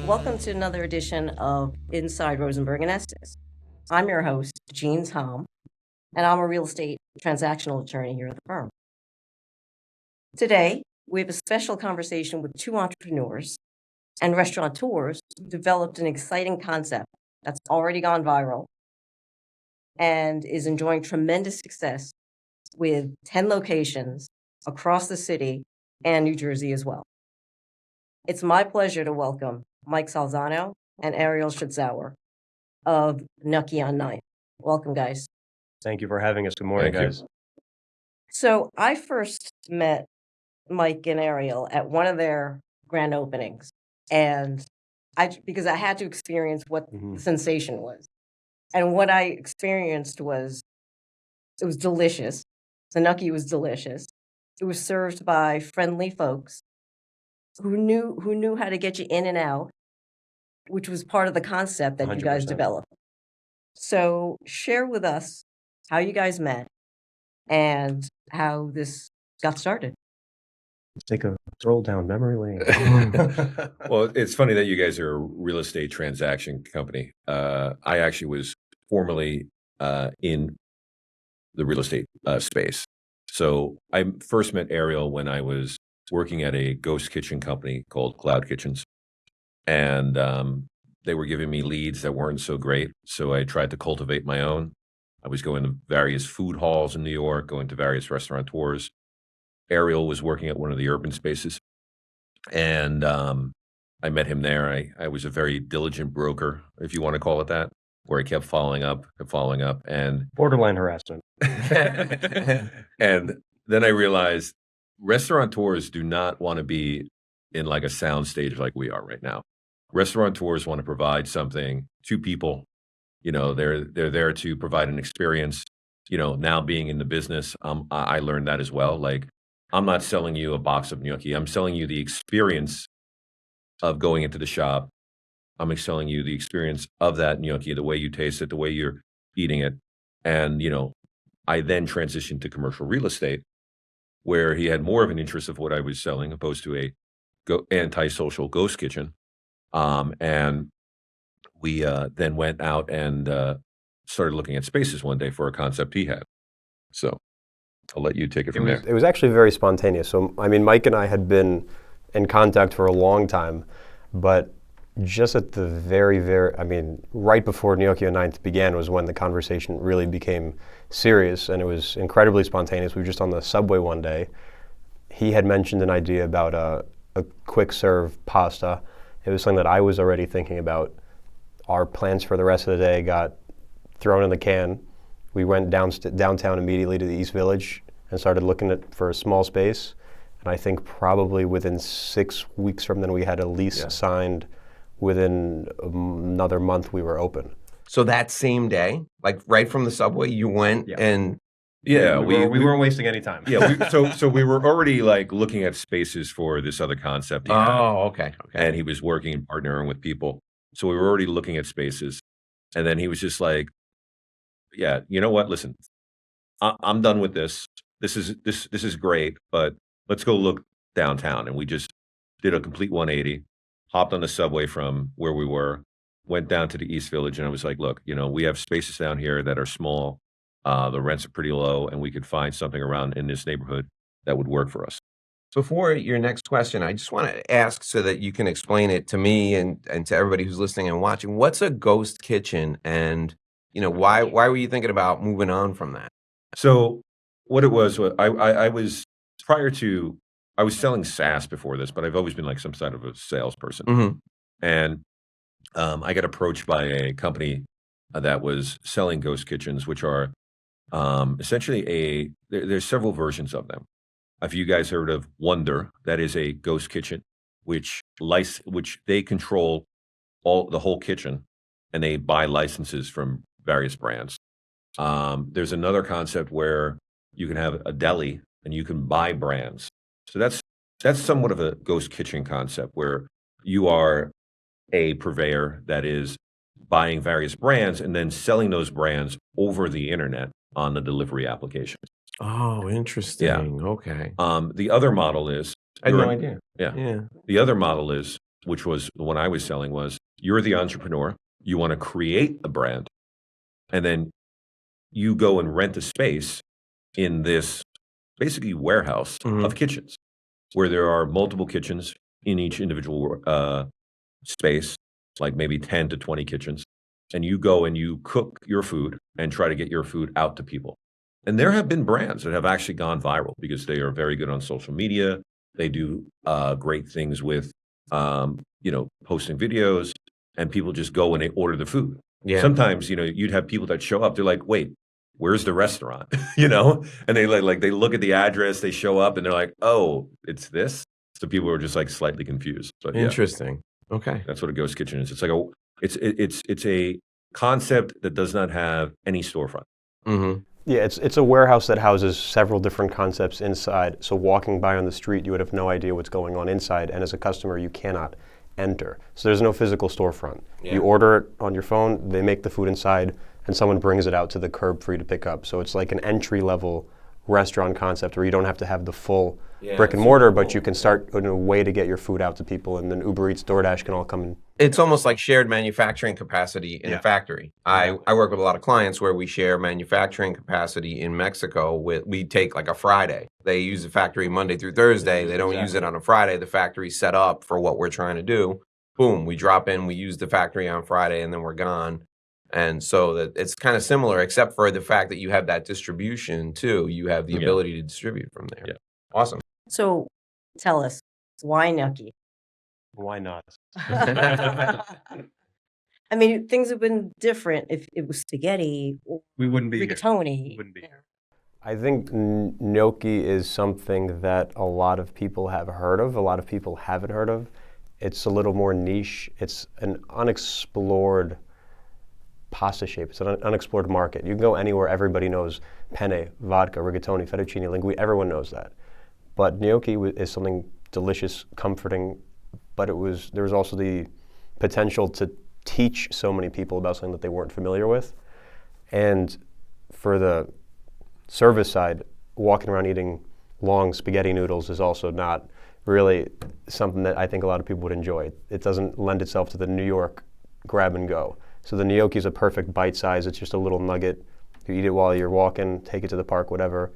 Welcome to another edition of Inside Rosenberg and Estes. I'm your host, Jean Tom, and I'm a real estate transactional attorney here at the firm. Today, we have a special conversation with two entrepreneurs and restaurateurs who developed an exciting concept that's already gone viral and is enjoying tremendous success with 10 locations across the city and New Jersey as well. It's my pleasure to welcome Mike Salzano and Ariel Strizower of Gnocchi on 9th. Welcome, guys. Thank you for having us. Good morning, guys. So I first met Mike and Ariel at one of their grand openings, and because I had to experience what the sensation was. And what I experienced was, it was delicious. The gnocchi was delicious. It was served by friendly folks who knew how to get you in and out, which was part of the concept that 100%. You guys developed. So share with us how you guys met and how this got started. Let's take a stroll down memory lane. Well, it's funny that you guys are a real estate transaction company. I actually was formerly in the real estate space. So I first met Ariel when I was working at a ghost kitchen company called Cloud Kitchens. And they were giving me leads that weren't so great. So I tried to cultivate my own. I was going to various food halls in New York, going to various restaurateurs. Ariel was working at one of the urban spaces. And I met him there. I was a very diligent broker, if you want to call it that, where I kept following up. And borderline harassment. And then I realized restaurateurs do not want to be in like a sound stage like we are right now. Restaurateurs want to provide something to people. You know, they're there to provide an experience. You know, now being in the business, I learned that as well. Like, I'm not selling you a box of gnocchi. I'm selling you the experience of going into the shop. I'm selling you the experience of that gnocchi, the way you taste it, the way you're eating it. And, you know, I then transitioned to commercial real estate, where he had more of an interest of what I was selling, opposed to a antisocial ghost kitchen. And we then went out and started looking at spaces one day for a concept he had. So I'll let you take it from there. It was actually very spontaneous. So, I mean, Mike and I had been in contact for a long time, but just at the right before Gnocchi on 9th began was when the conversation really became serious, and it was incredibly spontaneous. We were just on the subway one day. He had mentioned an idea about a quick serve pasta. It was something that I was already thinking about. Our plans for the rest of the day got thrown in the can. We went downtown immediately to the East Village and started looking for a small space. And I think probably within 6 weeks from then, we had a lease signed. Within another month, we were open. So that same day, like right from the subway, you went and... Yeah, we weren't wasting any time. Yeah, so we were already like looking at spaces for this other concept. Okay. And he was working and partnering with people. So we were already looking at spaces. And then he was just like, yeah, you know what? Listen, I'm done with this. This is great, but let's go look downtown. And we just did a complete 180, hopped on the subway from where we were, went down to the East Village, and I was like, look, you know, we have spaces down here that are small. The rents are pretty low, and we could find something around in this neighborhood that would work for us. Before your next question, I just want to ask so that you can explain it to me and to everybody who's listening and watching. What's a ghost kitchen, and you know why were you thinking about moving on from that? So what it was, I was selling SaaS before this, but I've always been like some sort of a salesperson. Mm-hmm. And I got approached by a company that was selling ghost kitchens, which are essentially there's several versions of them. Have you guys heard of Wonder? That is a ghost kitchen, which they control the whole kitchen, and they buy licenses from various brands. There's another concept where you can have a deli and you can buy brands. So that's somewhat of a ghost kitchen concept, where you are a purveyor that is buying various brands and then selling those brands over the internet on the delivery application. Oh, interesting. Yeah. Okay. The other model is... I had no idea. Yeah. The other model is which was the one I was selling, was you're the entrepreneur, you want to create a brand, and then you go and rent a space in this basically warehouse of kitchens where there are multiple kitchens in each individual space, like maybe 10 to 20 kitchens. And you go and you cook your food and try to get your food out to people. And there have been brands that have actually gone viral because they are very good on social media. They do great things with, posting videos, and people just go and they order the food. Yeah. Sometimes, you'd have people that show up. They're like, wait, where's the restaurant? And they they look at the address, they show up, and they're like, oh, it's this. So people are just like slightly confused. But yeah, Interesting. Okay. that's what a ghost kitchen is. It's like it's a concept that does not have any storefront. Mm-hmm. Yeah, it's a warehouse that houses several different concepts inside. So walking by on the street, you would have no idea what's going on inside, and as a customer, you cannot enter. So there's no physical storefront. Yeah. You order it on your phone, they make the food inside, and someone brings it out to the curb for you to pick up. So it's like an entry-level restaurant concept where you don't have to have the full brick and mortar, but you can start in a way to get your food out to people, and then Uber Eats, DoorDash can all come in. It's almost like shared manufacturing capacity in a factory. I work with a lot of clients where we share manufacturing capacity in Mexico. We take like a Friday. They use the factory Monday through Thursday. They don't use it on a Friday. The factory's set up for what we're trying to do. Boom, we drop in, we use the factory on Friday, and then we're gone. And so that it's kind of similar, except for the fact that you have that distribution too. You have the ability to distribute from there. Yeah. Awesome. So tell us, why Gnocchi? Why not? I mean, things have been different. If it was spaghetti or We wouldn't be here. rigatoni. Wouldn't be here. I think gnocchi is something that a lot of people have heard of, a lot of people haven't heard of. It's a little more niche. It's an unexplored pasta shape. It's an unexplored market. You can go anywhere, everybody knows penne, vodka, rigatoni, fettuccine, linguine, everyone knows that. But gnocchi is something delicious, comforting, but there was also the potential to teach so many people about something that they weren't familiar with. And for the service side, walking around eating long spaghetti noodles is also not really something that I think a lot of people would enjoy. It doesn't lend itself to the New York grab and go. So the gnocchi is a perfect bite size. It's just a little nugget. You eat it while you're walking, take it to the park, whatever.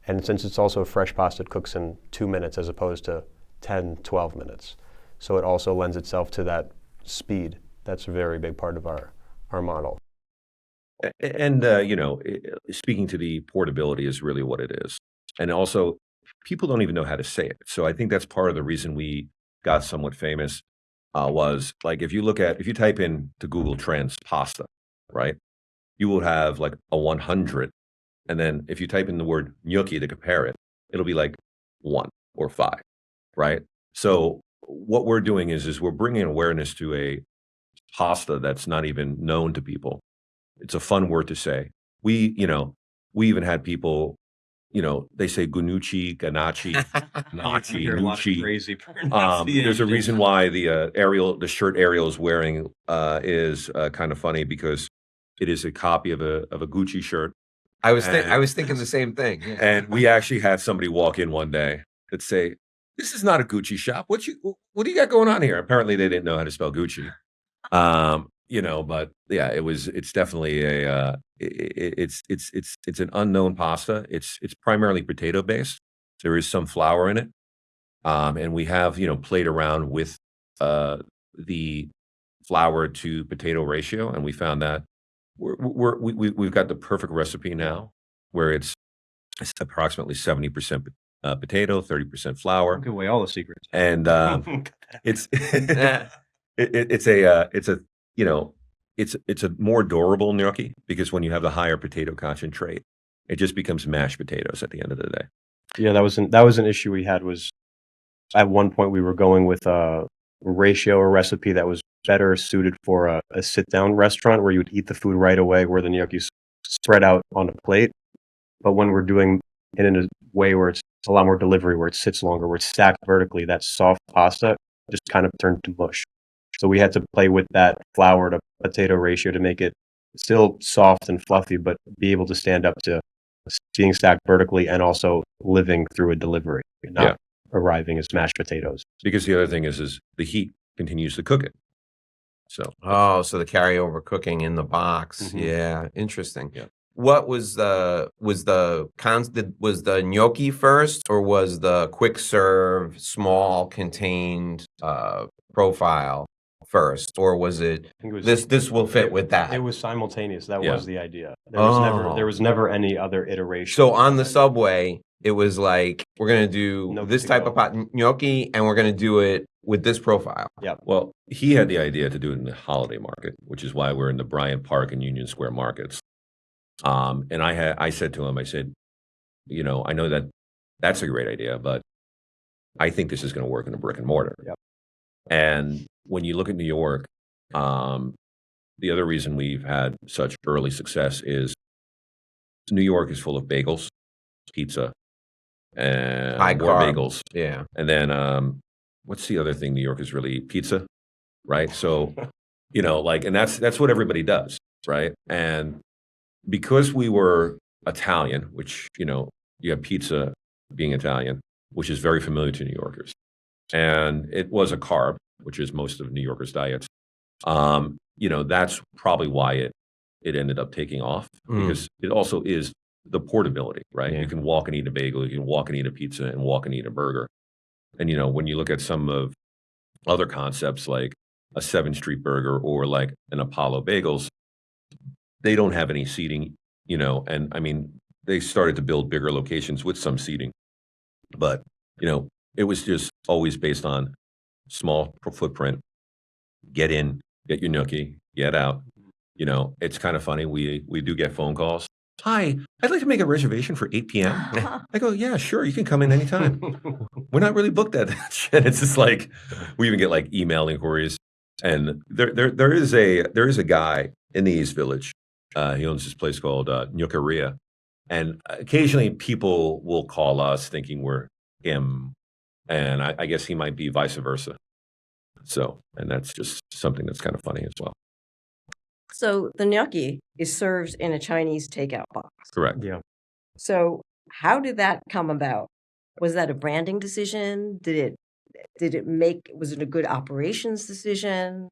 And since it's also fresh pasta, it cooks in 2 minutes as opposed to 10, 12 minutes. So it also lends itself to that speed. That's a very big part of our model. And speaking to the portability is really what it is. And also, people don't even know how to say it. So I think that's part of the reason we got somewhat famous. Was like if you type in to Google Trends pasta, right? You will have like a 100, and then if you type in the word gnocchi to compare it, it'll be like 1 or 5, right? So what we're doing is we're bringing awareness to a pasta that's not even known to people. It's a fun word to say. We even had people, they say Gnocchi, Gnocchi, Gnocchi, Hear a lot of Gnocchi. crazy There's a reason why the shirt Ariel is wearing is kind of funny because it is a copy of a Gucci shirt. I was thinking the same thing. Yeah. And we actually had somebody walk in one day that say, "This is not a Gucci shop. What do you got going on here?" Apparently, they didn't know how to spell Gucci. But yeah, it's definitely it's an unknown pasta. It's primarily potato based. There is some flour in it. And we have, played around with the flour to potato ratio, and we found that we've got the perfect recipe now, where it's approximately 70% potato, 30% flour, Give away all the secrets. and it's it's a more durable gnocchi because when you have the higher potato concentrate, it just becomes mashed potatoes at the end of the day. Yeah, that was an issue we had. Was at one point we were going with a ratio or recipe that was better suited for a sit-down restaurant where you would eat the food right away, where the gnocchi's spread out on a plate. But when we're doing it in a way where it's a lot more delivery, where it sits longer, where it's stacked vertically, that soft pasta just kind of turned to mush. So we had to play with that flour to potato ratio to make it still soft and fluffy, but be able to stand up to being stacked vertically and also living through a delivery, not arriving as mashed potatoes. Because the other thing is the heat continues to cook it. So so the carryover cooking in the box. Yeah, interesting. Yeah. What was the gnocchi first, or was the quick serve small contained profile first, or was it, I think it was, this will fit with that? it was simultaneous. That Yeah. was the idea. There was never any other iteration. So on the subway, it was like, we're gonna do Gnocchi this to type go. of pot gnocchi, and we're gonna do it with this profile. Well, he had the idea to do it in the holiday market, which is why we're in the Bryant Park and Union Square markets. And I said to him, I said, you know, I know that that's a great idea, but I think this is going to work in a brick and mortar. Yep. And when you look at New York, the other reason we've had such early success is New York is full of bagels, pizza, and High more carb. bagels. Yeah. And then what's the other thing New York is really pizza, right? So, you know, like, and that's what everybody does, right? And because we were Italian, which, you know, you have pizza being Italian, which is very familiar to New Yorkers. And it was a carb, which is most of New Yorkers' diets. You know, that's probably why it ended up taking off, because it also is the portability, right? Yeah. You can walk and eat a bagel, you can walk and eat a pizza, and walk and eat a burger. And, you know, when you look at some of other concepts like a 7th Street burger or like an Apollo Bagels, they don't have any seating, you know, and I mean, they started to build bigger locations with some seating, but, you know, it was just always based on small footprint, get in, get your gnocchi, get out. You know, it's kind of funny. We do get phone calls. Hi, I'd like to make a reservation for 8 p.m. I go, yeah, sure. You can come in anytime. We're not really booked at that shit. It's just like, we even get like email inquiries. And there is a guy in the East Village. He owns this place called Gnoccheria. And occasionally people will call us thinking we're him. And I guess he might be vice versa. So, and that's just something that's kind of funny as well. So the gnocchi is served in a Chinese takeout box. Correct. Yeah. So how did that come about? Was that a branding decision? Was it a good operations decision?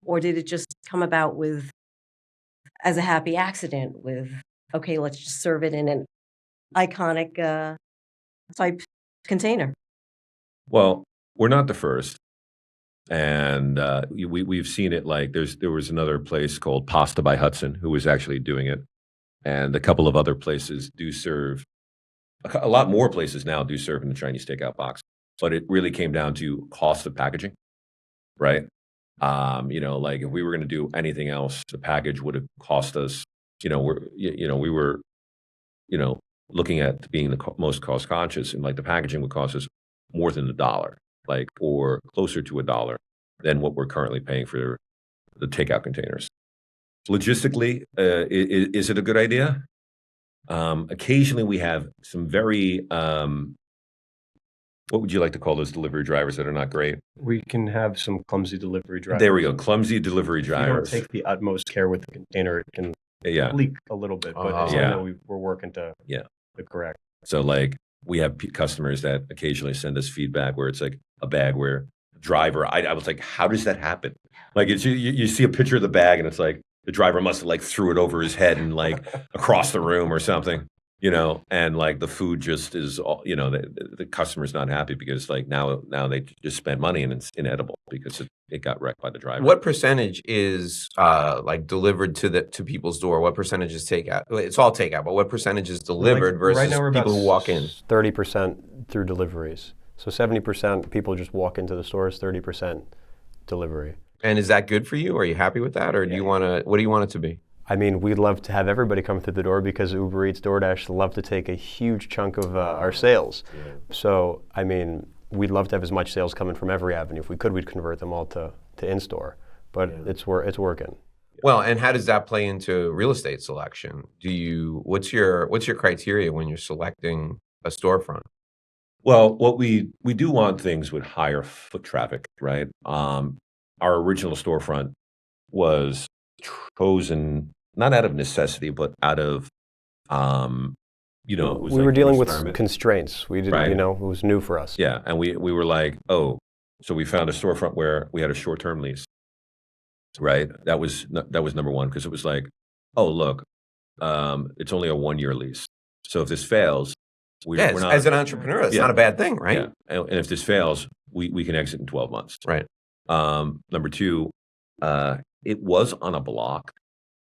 Or did it just come about as a happy accident with, okay, let's just serve it in an iconic type container? Well, we're not the first. And we've seen it, like there was another place called Pasta by Hudson who was actually doing it. And a couple of other places do serve, a lot more places now do serve in the Chinese takeout box. But it really came down to cost of packaging, right? You know, like if we were going to do anything else, the package would have cost us, we were, looking at being the most cost conscious, and like the packaging would cost us more than $1, like, or closer to $1 than what we're currently paying for the takeout containers. Logistically, is it a good idea? Occasionally we have some very, what would you like to call those delivery drivers that are not great? We can have some clumsy delivery drivers. There we go, clumsy delivery If you don't drivers. take the utmost care with the container, it can Yeah. leak a little bit, but it's Yeah. something that we're working to correct. So like we have customers that occasionally send us feedback where it's like a bag where driver, I was like, how does that happen? Like it's, you see a picture of the bag and it's like the driver must have like threw it over his head and like across the room or something, and like the food just is, the customer's not happy because like now they just spent money and it's inedible because it got wrecked by the driver. What percentage is like delivered to people's door? What percentage is takeout? It's all takeout, but what percentage is delivered versus right now we're people about who walk in? 30% through deliveries. So 70% people just walk into the stores, 30% delivery. And is that good for you? Are you happy with that? Or do you want to, what do you want it to be? I mean, we'd love to have everybody come through the door because Uber Eats, DoorDash love to take a huge chunk of our sales. Yeah. So, I mean, we'd love to have as much sales coming from every avenue. If we could, we'd convert them all to in-store. But it's working. Well, and how does that play into real estate selection? What's your criteria when you're selecting a storefront? Well, what we do want things with higher foot traffic, right? Our original storefront was chosen not out of necessity, but out of, it was we like were dealing an with experiment. constraints. We didn't, Right. it was new for us. Yeah, and we were like, oh, So we found a storefront where we had a short-term lease, right? That was number one, because it was like, oh, look, it's only a 1-year lease. So if this fails, Yeah, we're not, as an entrepreneur, that's Yeah. not a bad thing, right? yeah. And if this fails, we can exit in 12 months. Right. Number two, it was on a block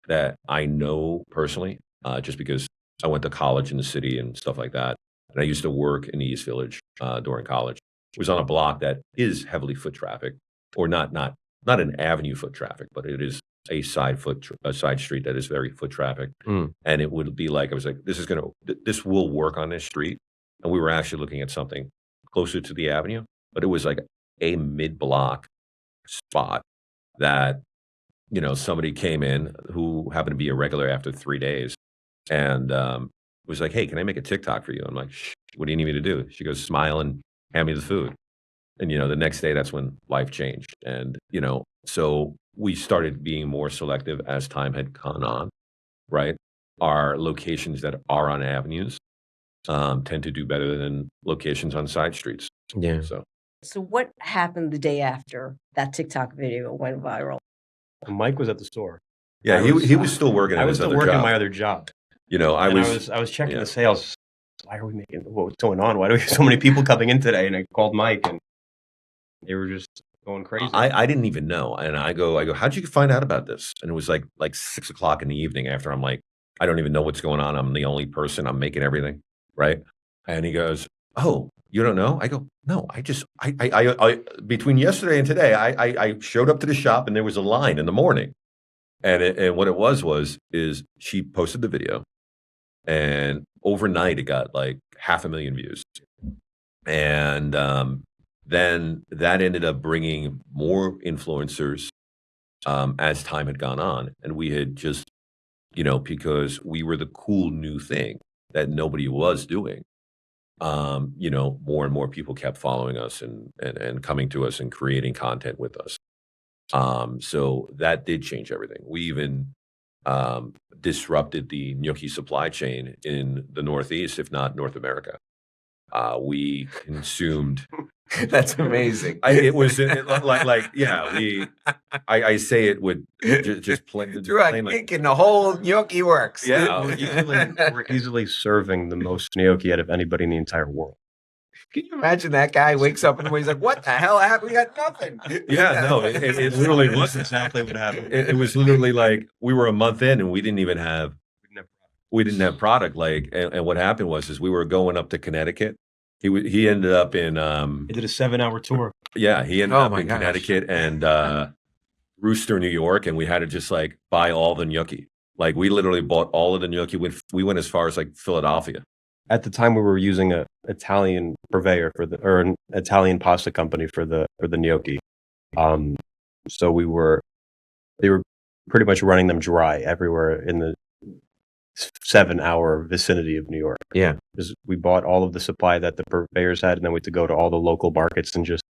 that I know personally, just because I went to college in the city and stuff like that. And I used to work in the East Village during college. It was on a block that is heavily foot traffic, or not an avenue foot traffic, but it is a side street that is very foot traffic. And it would be like, I was like, this will work on this street. And we were actually looking at something closer to the avenue, but it was like a mid-block spot that, somebody came in who happened to be a regular after 3 days, and was like, hey, can I make a TikTok for you? I'm like, what do you need me to do? She goes, smile and hand me the food. And, the next day, that's when life changed. And, so we started being more selective as time had gone on, right? Our locations that are on avenues tend to do better than locations on side streets. Yeah. So what happened the day after that TikTok video went viral? Mike was at the store. Yeah, he was still working. I was still working job. my other job. I was checking the sales. Why are we making? What's going on? Why do we have so many people coming in today? And I called Mike, and they were just going crazy. I didn't even know, and I go, how'd you find out about this? And it was like 6:00 in the evening. After I'm like, I don't even know what's going on. I'm the only person. I'm making everything, right? And he goes, oh, you don't know? I go, no. I between yesterday and today, I showed up to the shop and there was a line in the morning, and what it was she posted the video, and overnight it got like 500,000 views, and then that ended up bringing more influencers as time had gone on, and we had just, because we were the cool new thing that nobody was doing. More and more people kept following us and coming to us and creating content with us. So that did change everything. We even disrupted the gnocchi supply chain in the Northeast, if not North America. We consumed. That's amazing. I say it would just plain. Through a kick and the whole gnocchi works. Yeah. We're easily serving the most gnocchi out of anybody in the entire world. Can you imagine that guy wakes up and he's like, what the hell happened? We got nothing. Yeah, no, it literally was exactly what happened. It was literally like we were a month in and we didn't have product. And what happened was we were going up to Connecticut. He ended up in He did a 7-hour tour. Yeah, he ended up in Connecticut and Rooster, New York, and we had to just buy all the gnocchi. We literally bought all of the gnocchi. We went as far as Philadelphia. At the time, we were using an Italian purveyor or an Italian pasta company for the gnocchi. So they were pretty much running them dry everywhere in the 7-hour vicinity of New York. Yeah. Because we bought all of the supply that the purveyors had, and then we had to go to all the local markets and just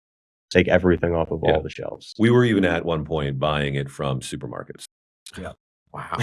take everything off of all the shelves. We were even at one point buying it from supermarkets. Yeah. Wow.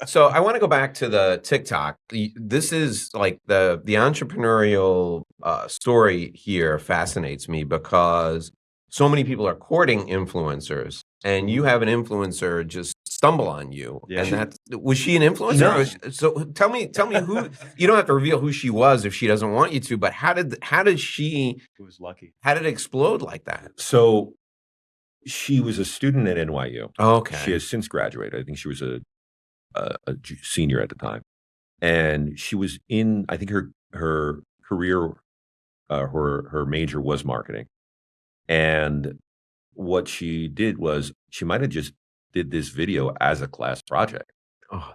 So I want to go back to the TikTok. This is the entrepreneurial story here fascinates me because so many people are courting influencers, and you have an influencer just stumble on you. Yeah, and was she an influencer? No. So tell me who. You don't have to reveal who she was if she doesn't want you to. But how did she? It was lucky. How did it explode like that? So she was a student at NYU. Okay. She has since graduated. I think she was a senior at the time, and she was in. I think her career, her major was marketing, and what she did was she might have just did this video as a class project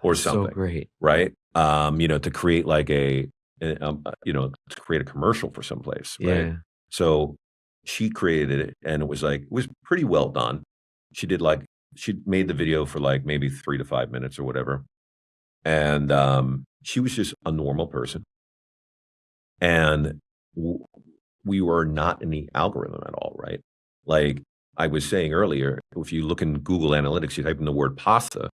or something. So great, right? To create to create a commercial for someplace, right? Yeah. So she created it, and it was pretty well done. She made the video for maybe 3 to 5 minutes or whatever. And she was just a normal person. And we were not in the algorithm at all, right? Like I was saying earlier, if you look in Google Analytics, you type in the word pasta,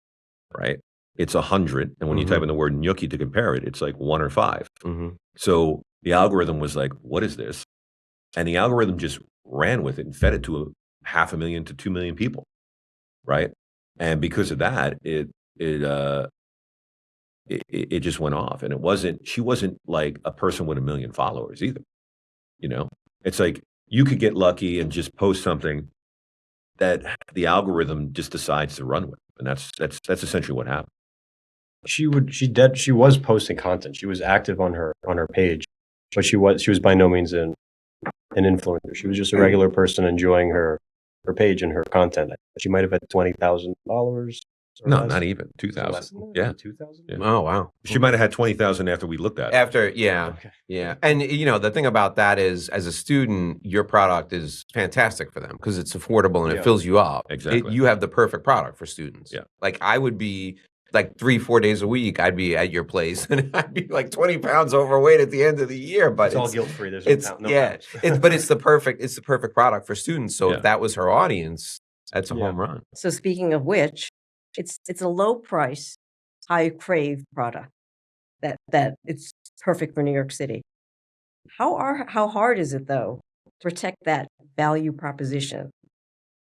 right? It's 100. And when you type in the word gnocchi to compare it, it's 1 or 5. So the algorithm was like, what is this? And the algorithm just ran with it and fed it to 500,000 to 2 million people, right? And because of that, it just went off. And she wasn't like a person with 1 million followers either. You know, it's like you could get lucky and just post something that the algorithm just decides to run with, and that's essentially what happened. She was posting content. She was active on her page, but she was by no means an influencer. She was just a regular person enjoying her page and her content. She might have had 20,000 followers. No, not even 2,000. Yeah, 2,000. Yeah. Oh, wow. She might have had 20,000 after we looked at it. After, yeah. Okay. Yeah. And, you know, the thing about that is, as a student, your product is fantastic for them because it's affordable and it fills you up. Exactly. You have the perfect product for students. Yeah. Like, I would be like 3-4 days a week, I'd be at your place and I'd be like 20 pounds overweight at the end of the year. But It's all guilt-free. There's no yeah. pounds. But it's the perfect product for students. So Yeah. if that was her audience, that's a Yeah. home run. So speaking of which, it's a low price, high crave product that it's perfect for New York City. How hard is it though to protect that value proposition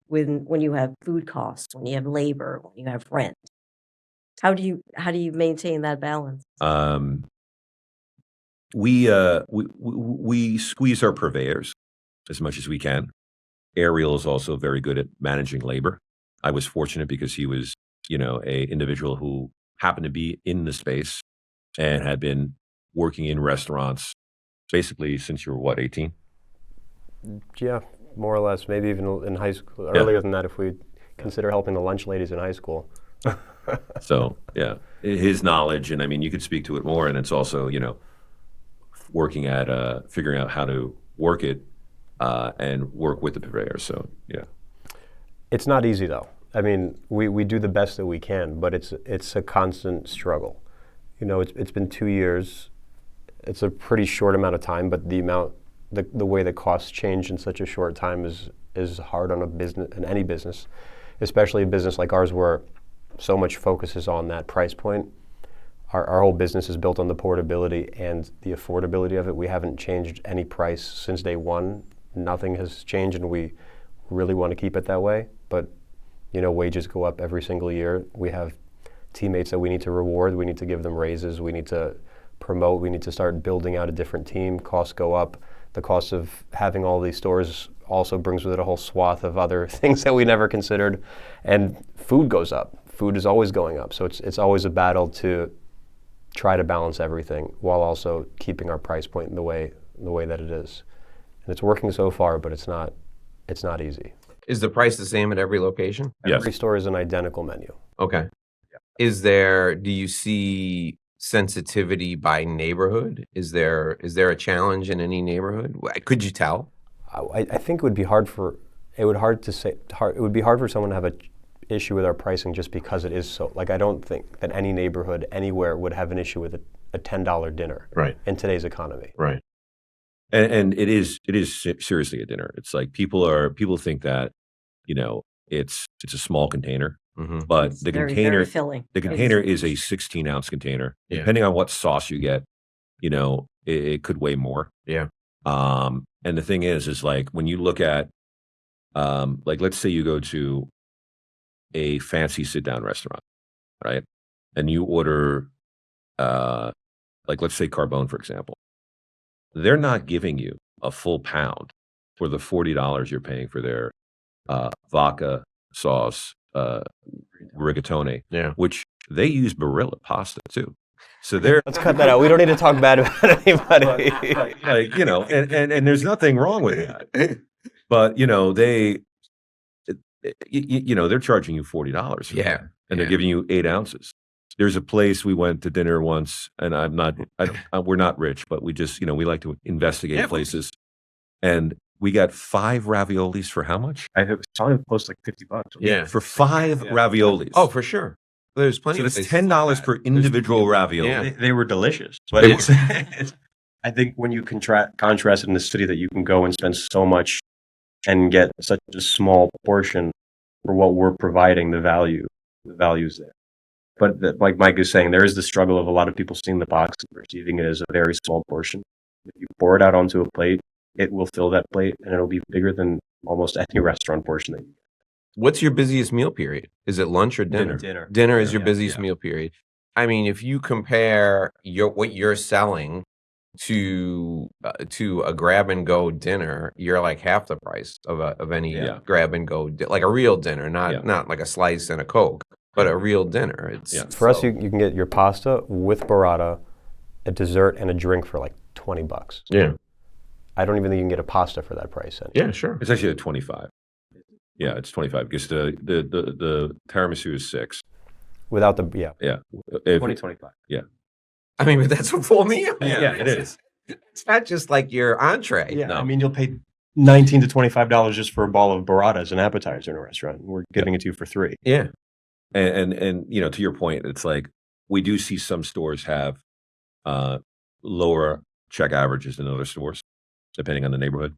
when you have food costs, when you have labor, when you have rent? How do you maintain that balance? We squeeze our purveyors as much as we can. Ariel is also very good at managing labor. I was fortunate because he was, you know, a individual who happened to be in the space and had been working in restaurants basically since you were what, 18? Yeah, more or less. Maybe even in high school. Yeah. Earlier than that, if we consider helping the lunch ladies in high school. So yeah, his knowledge, and I mean, you could speak to it more, and it's also, you know, working at figuring out how to work it and work with the purveyor. So yeah, It's not easy though. I mean, we do the best that we can, but it's a constant struggle. You know, it's been 2 years. It's a pretty short amount of time, but the way the costs change in such a short time is hard on any business, especially a business like ours where so much focus is on that price point. Our whole business is built on the portability and the affordability of it. We haven't changed any price since day one. Nothing has changed, and we really want to keep it that way. But, you know, wages go up every single year. We have teammates that we need to reward. We need to give them raises. We need to promote. We need to start building out a different team. Costs go up. The cost of having all these stores also brings with it a whole swath of other things that we never considered. And food goes up. Food is always going up. So it's always a battle to try to balance everything while also keeping our price point in the way that it is. And it's working so far, but it's not easy. Is the price the same at every location? yes. Every store is an identical menu. Okay. Do you see sensitivity by neighborhood? Is there a challenge in any neighborhood? Could you tell? I think it would be hard for someone to have an issue with our pricing just because it is so. Like, I don't think that any neighborhood anywhere would have an issue with a $10 dinner Right. in today's economy. Right. And it is seriously a dinner. It's like people think that, you know, it's a small container, Mm-hmm. but It's the very, container very filling. the container is a 16-ounce container. Yeah. Depending on what sauce you get, you know, it could weigh more. Yeah. And the thing is like when you look at, like let's say you go to a fancy sit-down restaurant, right? And you order, like let's say Carbone, for example. They're not giving you a full pound for the $40 you're paying for their vodka sauce, rigatoni, Yeah. which they use Barilla pasta too. So they're Let's cut that out. We don't need to talk bad about anybody. like, you know, and there's nothing wrong with that. But, you know, you know, they're charging you $40 for Yeah. that, and they're Yeah. giving you 8 ounces. There's a place we went to dinner once, and we're not rich, but we just, you know, we like to investigate Yeah. places. And we got 5 raviolis for how much? I think it's probably close to like $50. Yeah. For 5 Yeah. raviolis. Oh, for sure. There's plenty So of that's places $10 like per that. individual ravioli. Yeah. They were delicious, but Yeah. it's I think when you contrast it in the city that you can go and spend so much and get such a small portion for what we're providing, the value's there. But like Mike is saying, there is the struggle of a lot of people seeing the box and perceiving it as a very small portion. If you pour it out onto a plate, it will fill that plate and it'll be bigger than almost any restaurant portion that you What's your busiest meal period? Is it lunch or dinner? Dinner. Dinner is your Yeah. busiest meal period. I mean, if you compare what you're selling to a grab and go dinner, you're like half the price of any Yeah. grab and go like a real dinner, Yeah. not like a slice and a Coke, but a real dinner. It's Yeah. For us, you can get your pasta with burrata, a dessert, and a drink for like $20. yeah, I don't even think you can get a pasta for that price. Anymore. yeah, sure. It's actually at 25. Yeah, it's 25 because the tiramisu is 6. Without the Yeah. If- 2025. I mean, but that's a full meal. Yeah, it is. It's not just like your entree. Yeah, No. I mean, you'll pay $19 to $25 just for a ball of burrata as an appetizer in a restaurant. We're giving it to you for free. Yeah. And you know, to your point, it's like we do see some stores have lower check averages than other stores, depending on the neighborhood.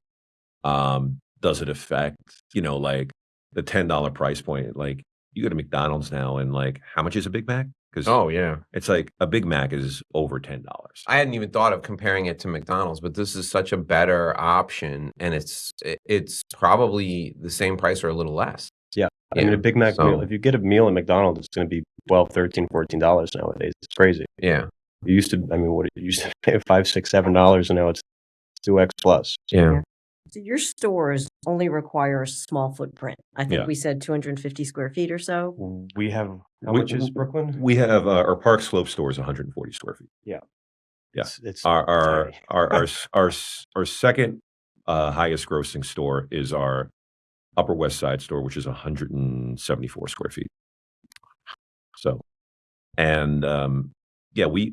Does it affect, you know, like the $10 price point? Like you go to McDonald's now and like, how much is a Big Mac? Because Oh, yeah. it's like a Big Mac is over $10. I hadn't even thought of comparing it to McDonald's, but this is such a better option, and it's probably the same price or a little less. Yeah. I mean, a Big Mac so- meal, if you get a meal at McDonald's, it's going to be $12, $13, $14 nowadays. It's crazy. Yeah. It used to, I mean, what it used to pay $5, $6, $7, and now it's 2x plus. Yeah. So your stores only require a small footprint. I think Yeah. we said 250 square feet or so. We have, how We- much is Brooklyn? We have our Park Slope store is 140 square feet. Yeah. It's Our tiny. our second highest grossing store is our Upper West Side store, which is 174 square feet. So, and yeah, we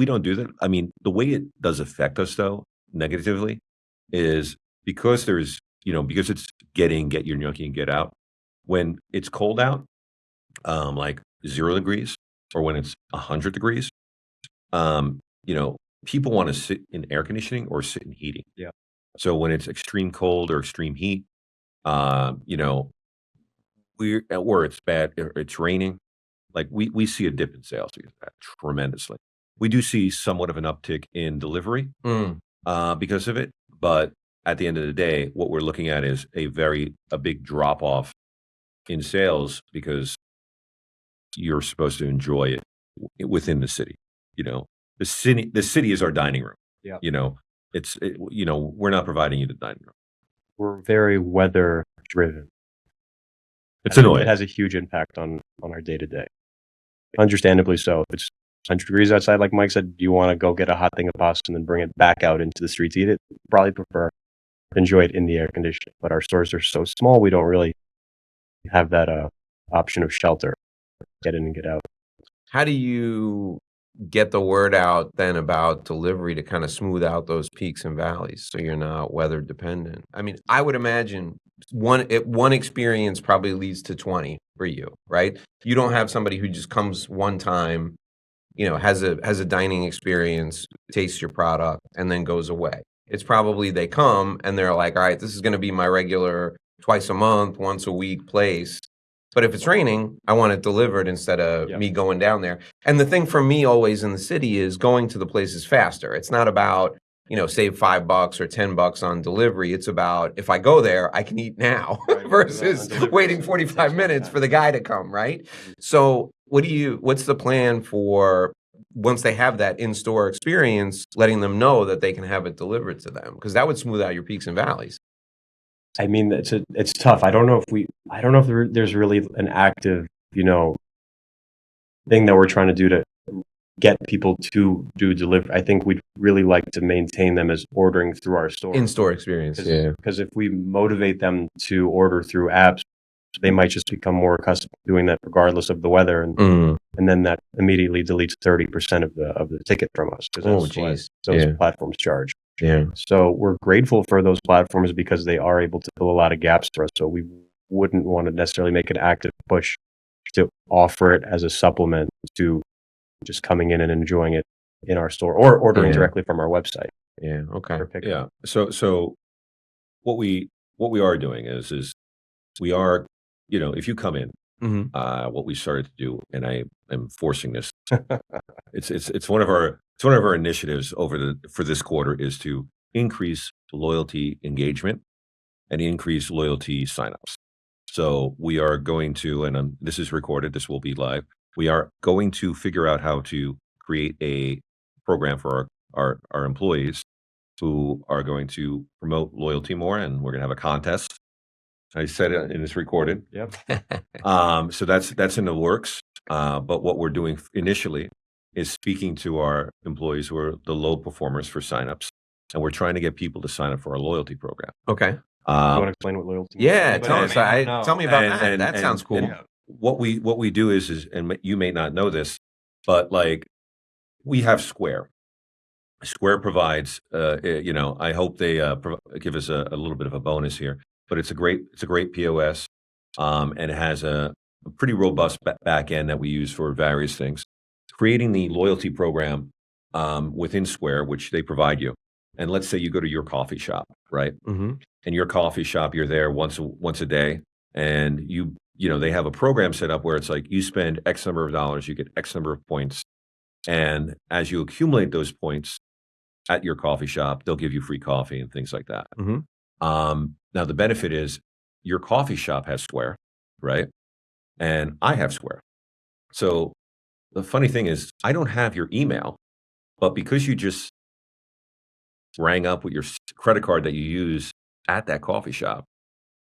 don't do that. I mean, the way it does affect us though negatively is because there's, you know, because it's get your gnocchi and get out. When it's cold out, like 0 degrees, or when it's 100 degrees, you know, people want to sit in air conditioning or sit in heating. Yeah. So when it's extreme cold or extreme heat, you know, or it's bad, or it's raining, like we see a dip in sales because of that tremendously. We do see somewhat of an uptick in delivery Mm. because of it, but at the end of the day, what we're looking at is a big drop off in sales because you're supposed to enjoy it within the city. You know, the city is our dining room. Yeah. You know, you know, we're not providing you the dining room. We're very weather driven. It's annoying. It has a huge impact on our day to day. Understandably so. If it's 100 degrees outside, like Mike said, do you want to go get a hot thing of pasta and then bring it back out into the streets, eat it? Probably prefer to enjoy it in the air conditioning. But our stores are so small, we don't really have that option of shelter. Get in and get out. How do you get the word out then about delivery to kind of smooth out those peaks and valleys so you're not weather dependent? I mean, I would imagine one experience probably leads to 20 for you, right? You don't have somebody who just comes one time, you know, has a dining experience, tastes your product, and then goes away. It's probably they come and they're like, all right, this is going to be my regular twice a month, once a week place. But if it's raining, I want it delivered instead of me going down there. And the thing for me always in the city is going to the places faster. It's not about, you know, save $5 or $10 on delivery. It's about if I go there, I can eat now versus waiting 45 minutes for the guy to come, right? So what's the plan for once they have that in-store experience, letting them know that they can have it delivered to them? Because that would smooth out your peaks and valleys. I mean, it's tough. I don't know if there's really an active, you know, thing that we're trying to do to get people to do delivery. I think we'd really like to maintain them as ordering through our store. In-store experience, yeah. Because if we motivate them to order through apps, they might just become more accustomed to doing that regardless of the weather, and then that immediately deletes 30% of the ticket from us. Oh, geez. Those platforms charge. Yeah. So we're grateful for those platforms because they are able to fill a lot of gaps for us. So we wouldn't want to necessarily make an active push to offer it as a supplement to just coming in and enjoying it in our store or ordering directly from our website. Yeah. Okay. Yeah. So what we are doing is we are, you know, if you come in, what we started to do, and I am forcing this, it's one of our initiatives for this quarter is to increase loyalty engagement and increase loyalty signups. So we are going to, and this is recorded, this will be live. We are going to figure out how to create a program for our employees who are going to promote loyalty more, and we're going to have a contest. I said it, and it's recorded. Yep. So that's in the works. But what we're doing initially is speaking to our employees who are the low performers for signups, and we're trying to get people to sign up for our loyalty program. Okay. You want to explain what loyalty means? Yeah, Anybody tell that us. may not know? Tell me about that. That sounds cool. And what we do is, and you may not know this, but like we have Square. Square provides, I hope they give us a little bit of a bonus here, but it's a great POS, and it has a pretty robust back end that we use for various things. Creating the loyalty program within Square, which they provide you, and let's say you go to your coffee shop, right? Mm-hmm. And your coffee shop, you're there once a day, and they have a program set up where it's like you spend X number of dollars, you get X number of points, and as you accumulate those points at your coffee shop, they'll give you free coffee and things like that. Mm-hmm. Now the benefit is your coffee shop has Square, right? And I have Square. So the funny thing is I don't have your email, but because you just rang up with your credit card that you use at that coffee shop,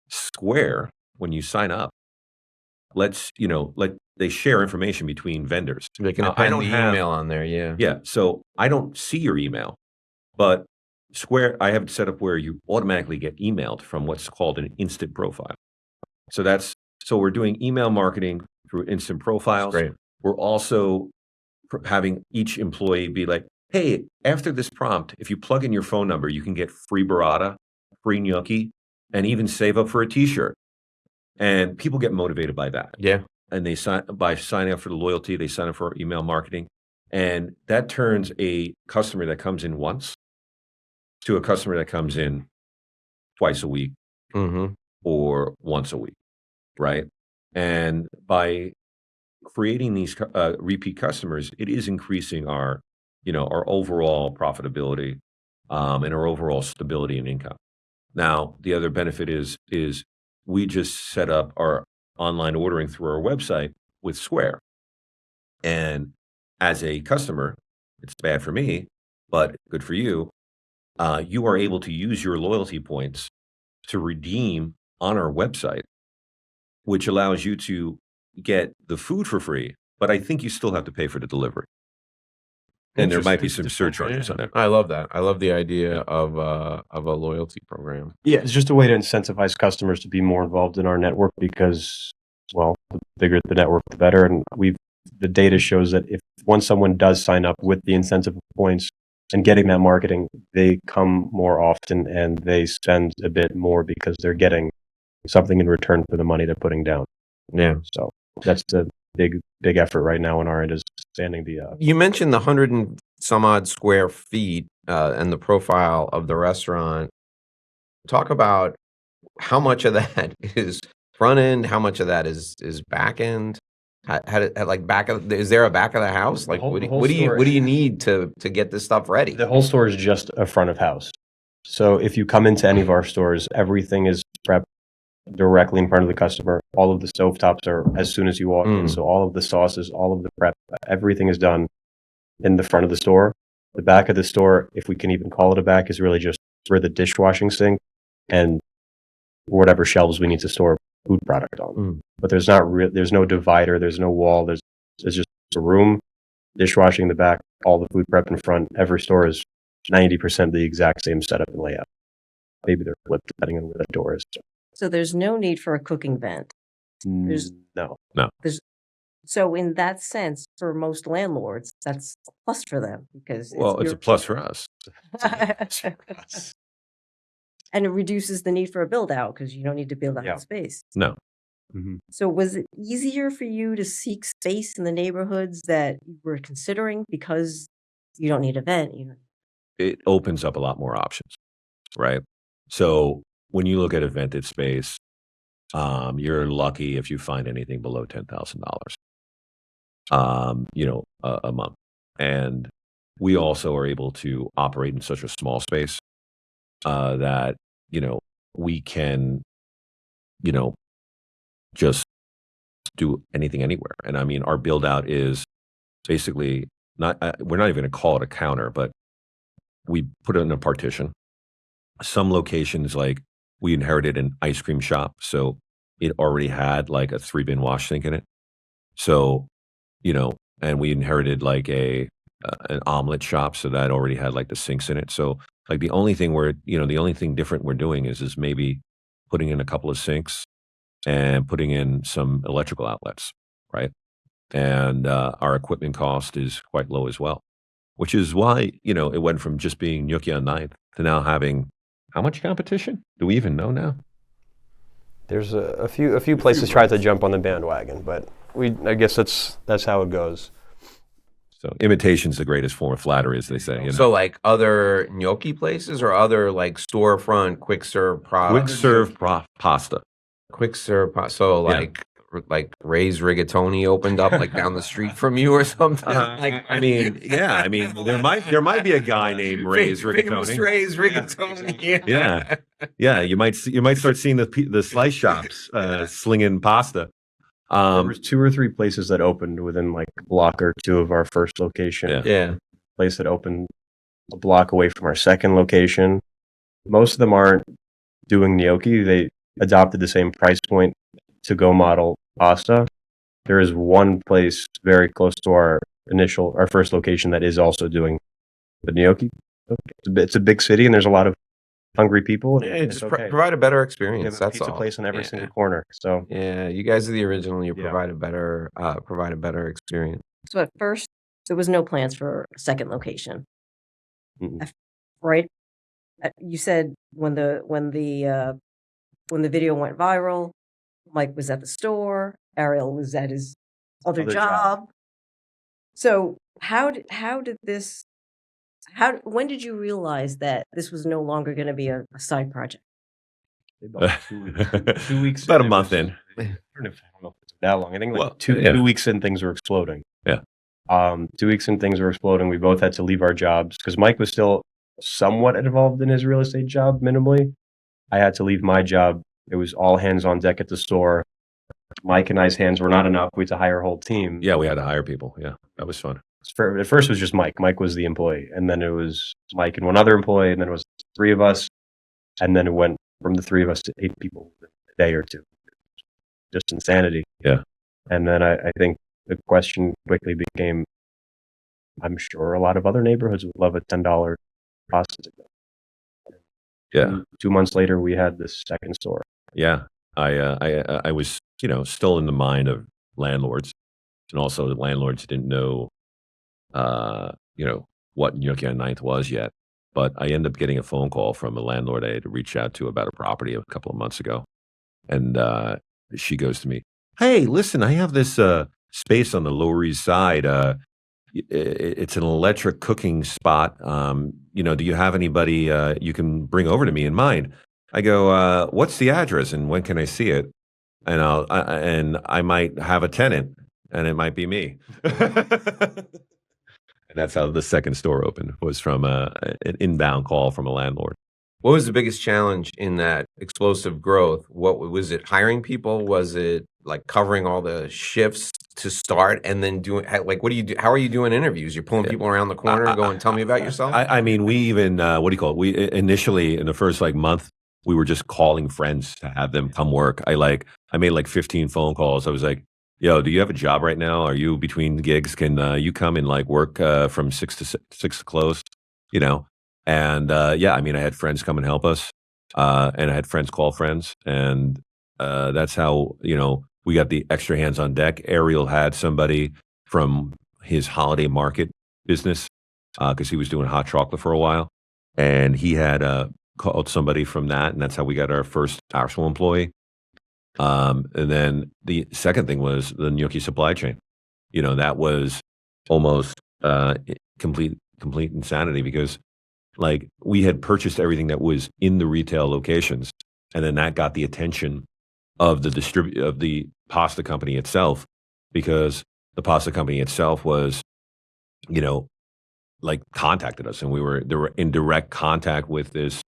Square, when you sign up, they share information between vendors. They can Now, append the email on there. Yeah. Yeah. So I don't see your email, but Square, I have it set up where you automatically get emailed from what's called an instant profile. So we're doing email marketing through instant profiles. Great. We're also having each employee be like, hey, after this prompt, if you plug in your phone number, you can get free burrata, free gnocchi, and even save up for a t-shirt. And people get motivated by that. Yeah. And by signing up for the loyalty, they sign up for email marketing. And that turns a customer that comes in once to a customer that comes in twice a week Mm-hmm. or once a week, right? And by creating these repeat customers, it is increasing our overall profitability and our overall stability and income. Now, the other benefit is we just set up our online ordering through our website with Square. And as a customer, it's bad for me, but good for you. You are able to use your loyalty points to redeem on our website, which allows you to get the food for free, but I think you still have to pay for the delivery. And there might be some surcharges on it. I love that. I love the idea of a loyalty program. Yeah, it's just a way to incentivize customers to be more involved in our network because, well, the bigger the network, the better. And the data shows that once someone does sign up with the incentive points and getting that marketing, they come more often and they spend a bit more because they're getting something in return for the money they're putting down. Yeah. So that's the big effort right now on our end is expanding the. You mentioned the 100 and some odd square feet and the profile of the restaurant. Talk about how much of that is front end, how much of that is back end. Is there a back of the house? Like, what do you need to get this stuff ready? The whole store is just a front of house. So if you come into any of our stores, everything is prepped directly in front of the customer. All of the stovetops are as soon as you walk in. So all of the sauces, all of the prep, everything is done in the front of the store. The back of the store, if we can even call it a back, is really just for the dishwashing sink and whatever shelves we need to store food product on. But there's no divider, there's no wall, there's just a room, dishwashing in the back, all the food prep in front. Every store is 90% the exact same setup and layout. Maybe they're flipped depending on where the door is. So there's no need for a cooking vent. No. So in that sense, for most landlords, that's a plus for them because It's a plus for us. And it reduces the need for a build out because you don't need to build out Yeah. space. No. Mm-hmm. So was it easier for you to seek space in the neighborhoods that you were considering because you don't need a vent? It opens up a lot more options, right? So when you look at a vented space, you're lucky if you find anything below $10,000, a month. And we also are able to operate in such a small space that, we can, you know, just do anything anywhere. And I mean, our build out is basically not, we're not even going to call it a counter, but we put it in a partition. Some locations, like we inherited an ice cream shop, so it already had like a 3-bin wash sink in it. So, and we inherited like an omelet shop, so that already had like the sinks in it. So like the only thing different we're doing is maybe putting in a couple of sinks and putting in some electrical outlets, right? And our equipment cost is quite low as well, which is why, it went from just being Gnocchi on 9th to now having how much competition? Do we even know now? There's a few places tried to jump on the bandwagon, but I guess that's how it goes. So imitation's the greatest form of flattery, as they say. So like other gnocchi places or other like storefront quick serve products? Quick serve pasta. Quick serve pasta. So like Ray's Rigatoni opened up like down the street from you or something. There might be a guy named Ray's Rigatoni. Ray's Rigatoni. Yeah. You might start seeing the slice shops slinging pasta. There was 2 or 3 places that opened within like a block or 2 of our first location. Yeah. Place that opened a block away from our second location. Most of them aren't doing gnocchi. They adopted the same price point to go model pasta. There is one place very close to our first location that is also doing the gnocchi. It's a big city and there's a lot of hungry people. Yeah, just provide a better experience. That's pizza all. Place in every single corner. So yeah, you guys are the original. You provide a better experience. So at first, there was no plans for a second location, right? You said when the video went viral, Mike was at the store, Ariel was at his other job. So when did you realize that this was no longer going to be a side project? About 2 weeks. About a month in. I don't know if it's that long. I think like 2 weeks in, things were exploding. Yeah. 2 weeks in, things were exploding. We both had to leave our jobs because Mike was still somewhat involved in his real estate job minimally. I had to leave my job. It was all hands on deck at the store. Mike and I's hands were not enough. We had to hire a whole team. Yeah, we had to hire people. Yeah, that was fun. At first, it was just Mike. Mike was the employee. And then it was Mike and one other employee. And then it was 3 of us. And then it went from the 3 of us to 8 people in a day or 2. Just insanity. Yeah. And then I think the question quickly became, I'm sure a lot of other neighborhoods would love a $10 pasta. Yeah. 2 months later, we had this second store. Yeah. I was, still in the mind of landlords. And also the landlords didn't know, what Gnocchi on 9th was yet. But I ended up getting a phone call from a landlord I had reached out to about a property a couple of months ago. And she goes to me, "Hey, listen, I have this space on the Lower East Side. It's an electric cooking spot. Do you have anybody you can bring over to me in mind?" I go, "What's the address and when can I see it?" And I might have a tenant, and it might be me. And that's how the second store opened, was from an inbound call from a landlord. What was the biggest challenge in that explosive growth? What was it? Hiring people? Was it like covering all the shifts to start and then doing like what do you do? How are you doing interviews? You're pulling people around the corner, going, "Tell me about yourself." We even we initially in the first month we were just calling friends to have them come work. I made like 15 phone calls. I was like, "Yo, do you have a job right now? Are you between gigs? Can you come and work from 6 to 6 to close?" And I had friends come and help us, and I had friends call friends, and that's how we got the extra hands on deck. Ariel had somebody from his holiday market business because he was doing hot chocolate for a while, and he had called somebody from that, and that's how we got our first actual employee. And then the second thing was the gnocchi supply chain. That was almost complete insanity because we had purchased everything that was in the retail locations, and then that got the attention of the pasta company itself, because the pasta company itself was, contacted us, and they were in direct contact with this,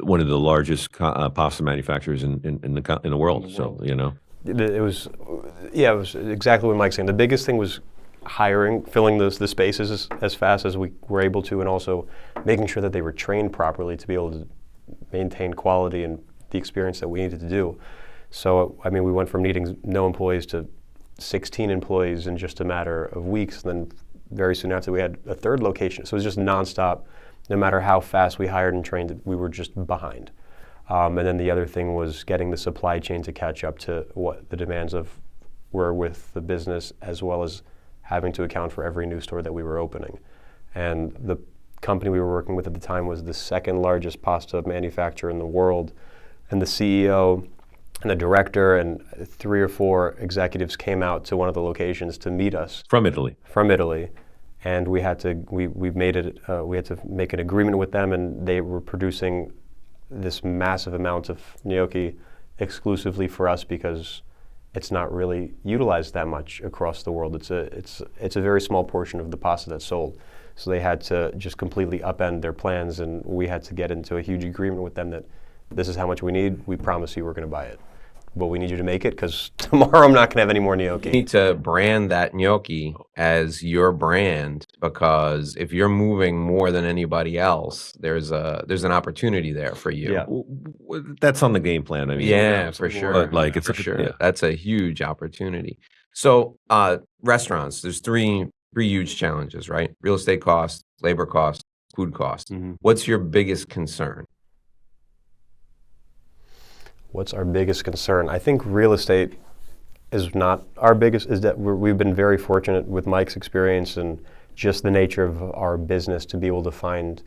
one of the largest pasta manufacturers in the world. So, you know. It was, yeah, it was exactly what Mike's saying. The biggest thing was hiring, filling the spaces as fast as we were able to, and also making sure that they were trained properly to be able to maintain quality and the experience that we needed to do. So, I mean, we went from needing no employees to 16 employees in just a matter of weeks. And then very soon after, we had a third location. So it was just nonstop. No matter how fast we hired and trained, we were just behind. And then the other thing was getting the supply chain to catch up to what the demands were with the business, as well as having to account for every new store that we were opening. And the company we were working with at the time was the second largest pasta manufacturer in the world. And the CEO and the director and 3 or 4 executives came out to one of the locations to meet us. From Italy. From Italy. And we had to make an agreement with them, and they were producing this massive amount of gnocchi exclusively for us because it's not really utilized that much across the world. It's a very small portion of the pasta that's sold. So they had to just completely upend their plans, and we had to get into a huge agreement with them that this is how much we need. We promise you we're going to buy it, but we need you to make it because tomorrow I'm not going to have any more gnocchi. You need to brand that gnocchi as your brand, because if you're moving more than anybody else, there's an opportunity there for you. Yeah. That's on the game plan. I mean, Yeah, for sure. But like, it's for sure. Yeah. That's a huge opportunity. So, restaurants, there's three huge challenges, right? Real estate costs, labor costs, food costs. Mm-hmm. What's your biggest concern? What's our biggest concern? I think real estate is not our biggest, is that we've been very fortunate with Mike's experience and just the nature of our business to be able to find,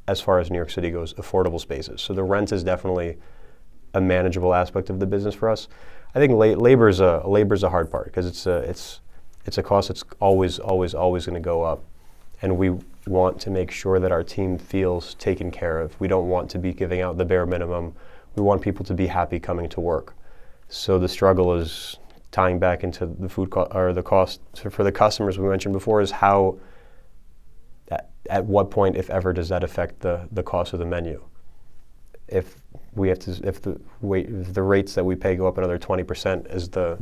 as far as New York City goes, affordable spaces. So the rent is definitely a manageable aspect of the business for us. I think labor's a hard part because it's a cost that's always going to go up, and we want to make sure that our team feels taken care of. We don't want to be giving out the bare minimum. We want people to be happy coming to work. So the struggle is tying back into the food or the cost for the customers we mentioned before is how, at what point, if ever, does that affect the cost of the menu? If the rates that we pay go up another 20%, is the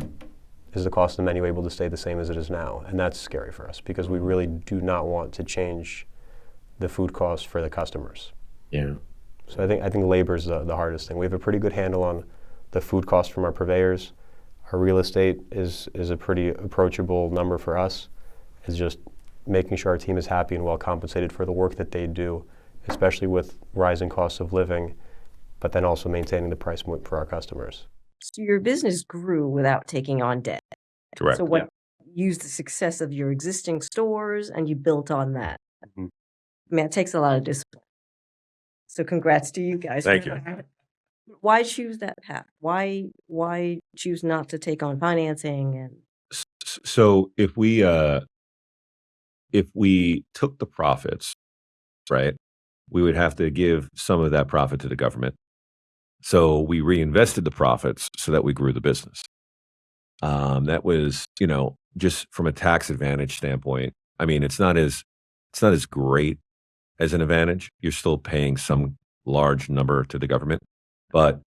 cost of the menu able to stay the same as it is now? And that's scary for us because we really do not want to change the food costs for the customers. Yeah. So I think labor is the hardest thing. We have a pretty good handle on the food costs from our purveyors. Our real estate is a pretty approachable number for us. It's just making sure our team is happy and well compensated for the work that they do, especially with rising costs of living, but then also maintaining the price point for our customers. So your business grew without taking on debt. Correct. So what used the success of your existing stores and you built on that. Mhm. I mean, it takes a lot of discipline. So congrats to you guys. Thank for you. that. Why choose that path? Why choose not to take on financing? And So if we took the profits, right, we would have to give some of that profit to the government. So we reinvested the profits so that we grew the business. That was, just from a tax advantage standpoint. I mean, it's not as great as an advantage. You're still paying some large number to the government, but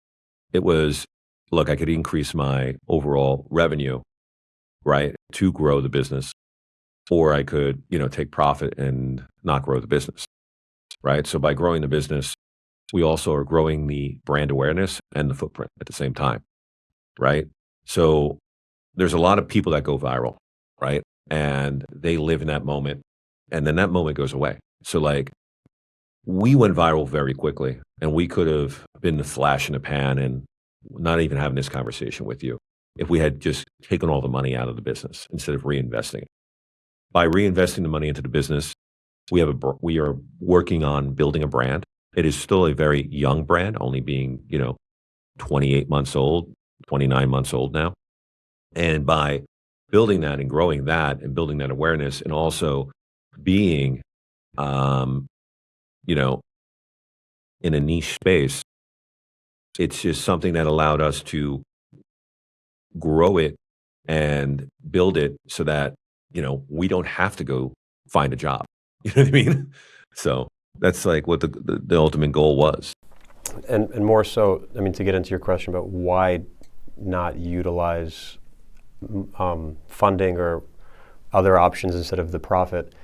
it was, look, I could increase my overall revenue, right, to grow the business, or I could, take profit and not grow the business, right? So by growing the business, we also are growing the brand awareness and the footprint at the same time, right? So there's a lot of people that go viral, right? And they live in that moment, and then that moment goes away. So like, we went viral very quickly, and we could have been the flash in the pan and not even having this conversation with you if we had just taken all the money out of the business instead of reinvesting it. By reinvesting the money into the business, we are working on building a brand. It is still a very young brand, only being, 28 months old, 29 months old now. And by building that and growing that and building that awareness and also being, in a niche space, it's just something that allowed us to grow it and build it so that, we don't have to go find a job. You know what I mean? So That's like what the ultimate goal was. And more so, I mean, to get into your question about why not utilize funding or other options instead of the profit.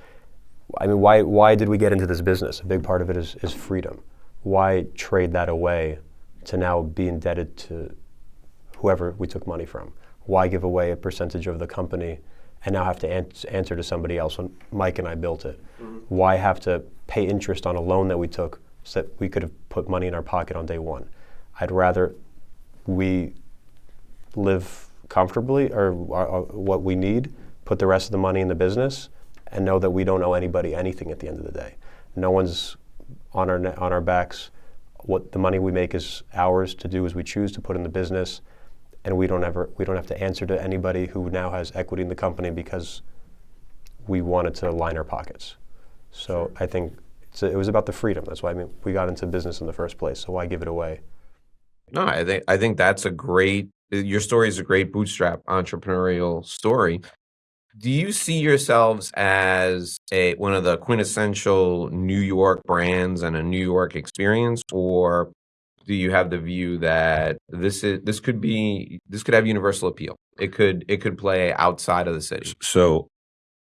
I mean, why did we get into this business? A big part of it is freedom. Why trade that away to now be indebted to whoever we took money from? Why give away a percentage of the company and now have to answer to somebody else when Mike and I built it? Why have to pay interest on a loan that we took so that we could have put money in our pocket on day one? I'd rather we live comfortably or what we need, put the rest of the money in the business, and know that we don't owe anybody anything at the end of the day. No one's on our backs. What the money we make is ours to do as we choose to put in the business, and we don't have to answer to anybody who now has equity in the company because we wanted to line our pockets. So I think it was about the freedom. That's why we got into business in the first place. So why give it away? No, I think that's a great. Your story is a great bootstrap entrepreneurial story. Do you see yourselves as one of the quintessential New York brands and a New York experience, or do you have the view that this could have universal appeal? It could play outside of the city. So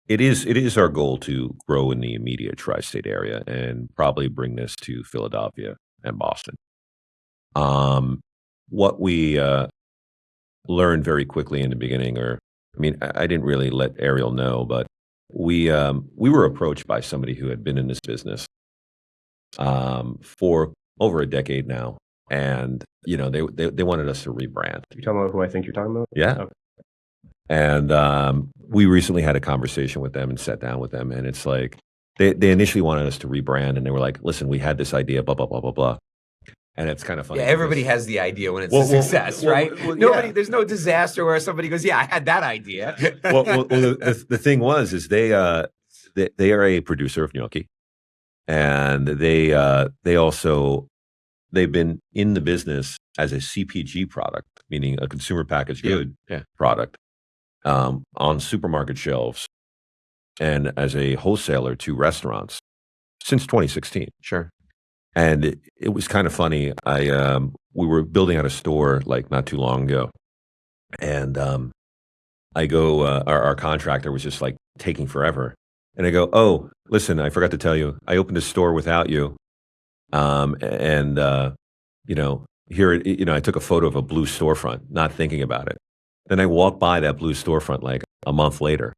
it is our goal to grow in the immediate tri-state area and probably bring this to Philadelphia and Boston. What we learned very quickly in the beginning, I didn't really let Ariel know, but we were approached by somebody who had been in this business for over a decade now, and they wanted us to rebrand. You talking about who I think you're talking about? Yeah. Okay. And we recently had a conversation with them and sat down with them, and it's like they initially wanted us to rebrand, and they were like, "Listen, we had this idea, blah blah blah blah blah." And it's kind of funny. Yeah, everybody has the idea when it's a success, right? There's no disaster where somebody goes, "Yeah, I had that idea." The thing is they are a producer of gnocchi, and they've been in the business as a CPG product, meaning a consumer packaged good product, on supermarket shelves, and as a wholesaler to restaurants since 2016. Sure. And it was kind of funny. We were building out a store like not too long ago, and I go, our contractor was just like taking forever, and I go, "Oh, listen, I forgot to tell you, I opened a store without you, and here, I took a photo of a blue storefront, not thinking about it. Then I walked by that blue storefront like a month later,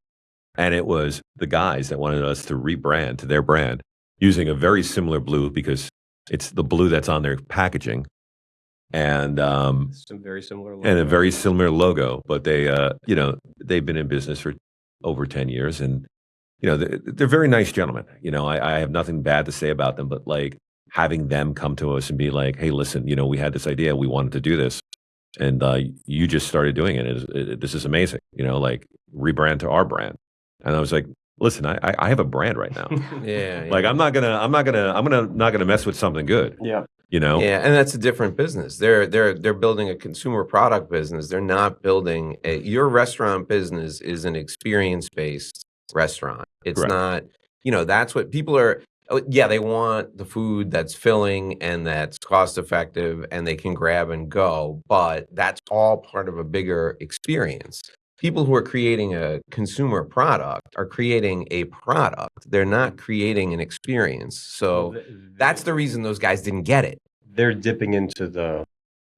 and it was the guys that wanted us to rebrand to their brand using a very similar blue because it's the blue that's on their packaging, and Some very similar logo. and a very similar logo. But they've been in business for over 10 years, and they're very nice gentlemen. I have nothing bad to say about them, but like having them come to us and be like, "Hey, listen, we had this idea, we wanted to do this, and you just started doing it. This is amazing. Like rebrand to our brand." And I was like, "Listen, I have a brand right now. Yeah. Like I'm not gonna mess with something good. Yeah. Yeah, and that's a different business. They're building a consumer product business. They're not building your restaurant business is an experience-based restaurant. It's Correct. not, that's what people are. Yeah, they want the food that's filling and that's cost effective and they can grab and go, but that's all part of a bigger experience. People who are creating a consumer product are creating a product. They're not creating an experience. So that's the reason those guys didn't get it. They're dipping into the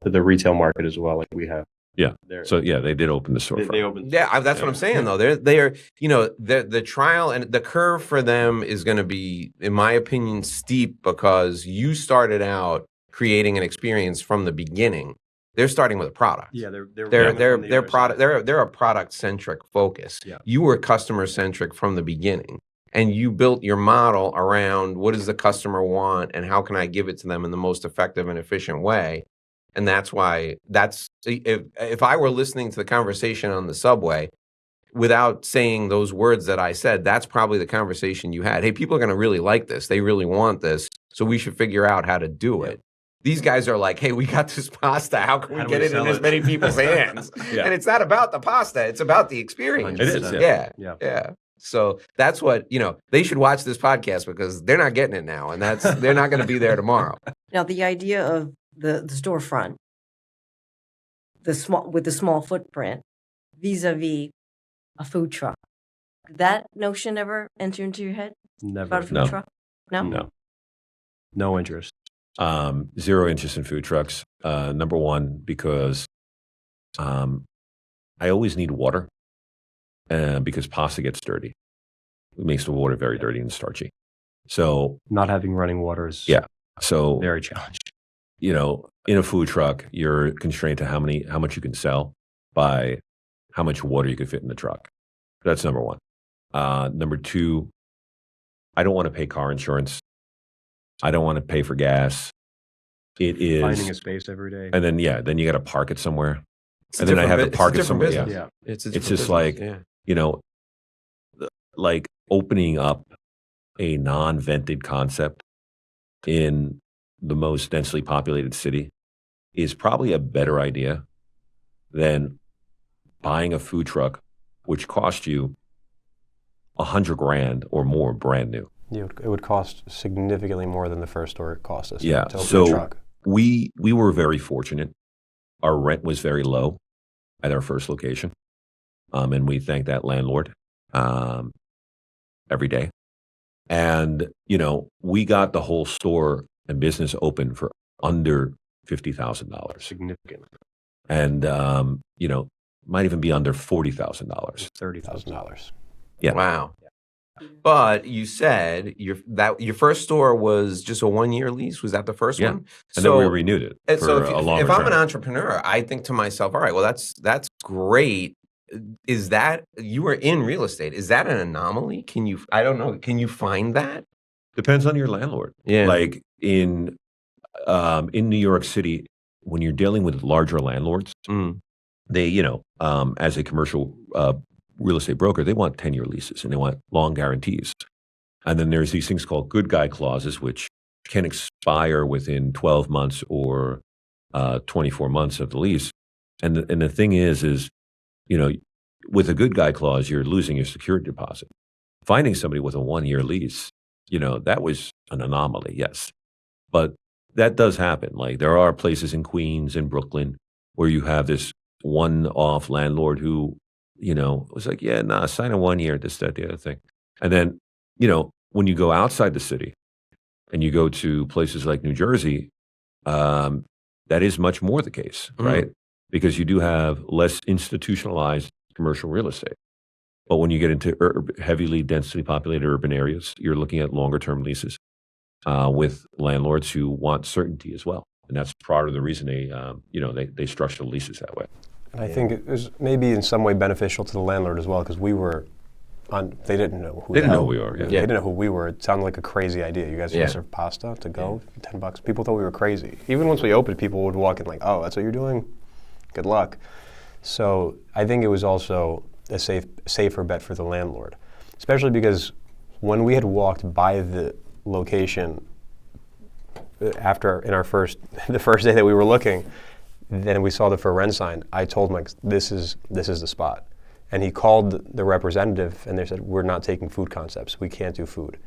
retail market as well, like we have. Yeah. So they did open the storefront. They opened. Yeah, that's what I'm saying though. They're the trial and the curve for them is going to be, in my opinion, steep because you started out creating an experience from the beginning. They're starting with a product. Yeah, they're product. They're a product centric focus. Yeah. You were customer centric from the beginning, and you built your model around what does the customer want and how can I give it to them in the most effective and efficient way. And that's why if I were listening to the conversation on the subway without saying those words that I said, that's probably the conversation you had. Hey, people are going to really like this. They really want this. So we should figure out how to do it. These guys are like, hey, we got this pasta. How can we get it in as many people's hands? And it's not about the pasta. It's about the experience. It is. Yeah. So that's what, they should watch this podcast because they're not getting it now. And they're not going to be there tomorrow. Now, the idea of the storefront, with the small footprint, vis-a-vis a food truck, did that notion ever enter into your head about a Never. food No. truck? No? No. No interest. Zero interest in food trucks. Number one, because I always need water because pasta gets dirty. It makes the water very dirty and starchy. So, Not having running water is Yeah. so very challenging. in a food truck, you're constrained to how much you can sell by how much water you can fit in the truck. That's number one. Number two, I don't want to pay car insurance. I don't want to pay for gas. It is Finding a space every day. and then then you got to park it somewhere. It's a And then I different have to bu- it's a park it different somewhere. business. Yeah. It's It's just like, like opening up a non-vented concept in the most densely populated city is probably a better idea than buying a food truck, which cost you $100,000 or more brand new. It would cost significantly more than the first store it cost us. Yeah, To open so- a truck. We were very fortunate. Our rent was very low at our first location, and we thank that landlord every day. And we got the whole store and business open for under $50,000, Significantly. and might even be under $40,000. $30,000. Yeah. Wow. But you said your first store was just a 1-year lease. Was that the first Yeah. one? And then we renewed it And for so a longer if I'm an term. entrepreneur, I think to myself, all right, well, that's great. Is that you were in real estate? Is that an anomaly? I don't know. Can you find that? Depends on your landlord. Yeah. Like in New York City, when you're dealing with larger landlords, Mm. they, as a commercial real estate broker, they want 10-year leases and they want long guarantees. And then there's these things called good guy clauses, which can expire within 12 months or 24 months of the lease. And the thing is, with a good guy clause, you're losing your security deposit. Finding somebody with a 1-year lease, that was an anomaly, yes. But that does happen. Like there are places in Queens and Brooklyn where you have this one-off landlord who, was like, yeah, nah, sign a 1 year, this, that, the other thing. And then, when you go outside the city and you go to places like New Jersey, that is much more the case, right? Because you do have less institutionalized commercial real estate. But when you get into heavily densely populated urban areas, you're looking at longer term leases with landlords who want certainty as well. And that's part of the reason they structure the leases that way. And I think it was maybe in some way beneficial to the landlord as well because we were they didn't know who They didn't the know hell- who we were, yeah. They didn't know who we were. It sounded like a crazy idea. You guys Yeah. just serve pasta to go, $10. People thought we were crazy. Even once we opened, people would walk in like, oh, that's what you're doing? Good luck. So I think it was also a safer bet for the landlord, especially because when we had walked by the location the first day that we were looking, then we saw the for rent sign. I told Mike, this is the spot. And he called the representative and they said, we're not taking food concepts. We can't do food.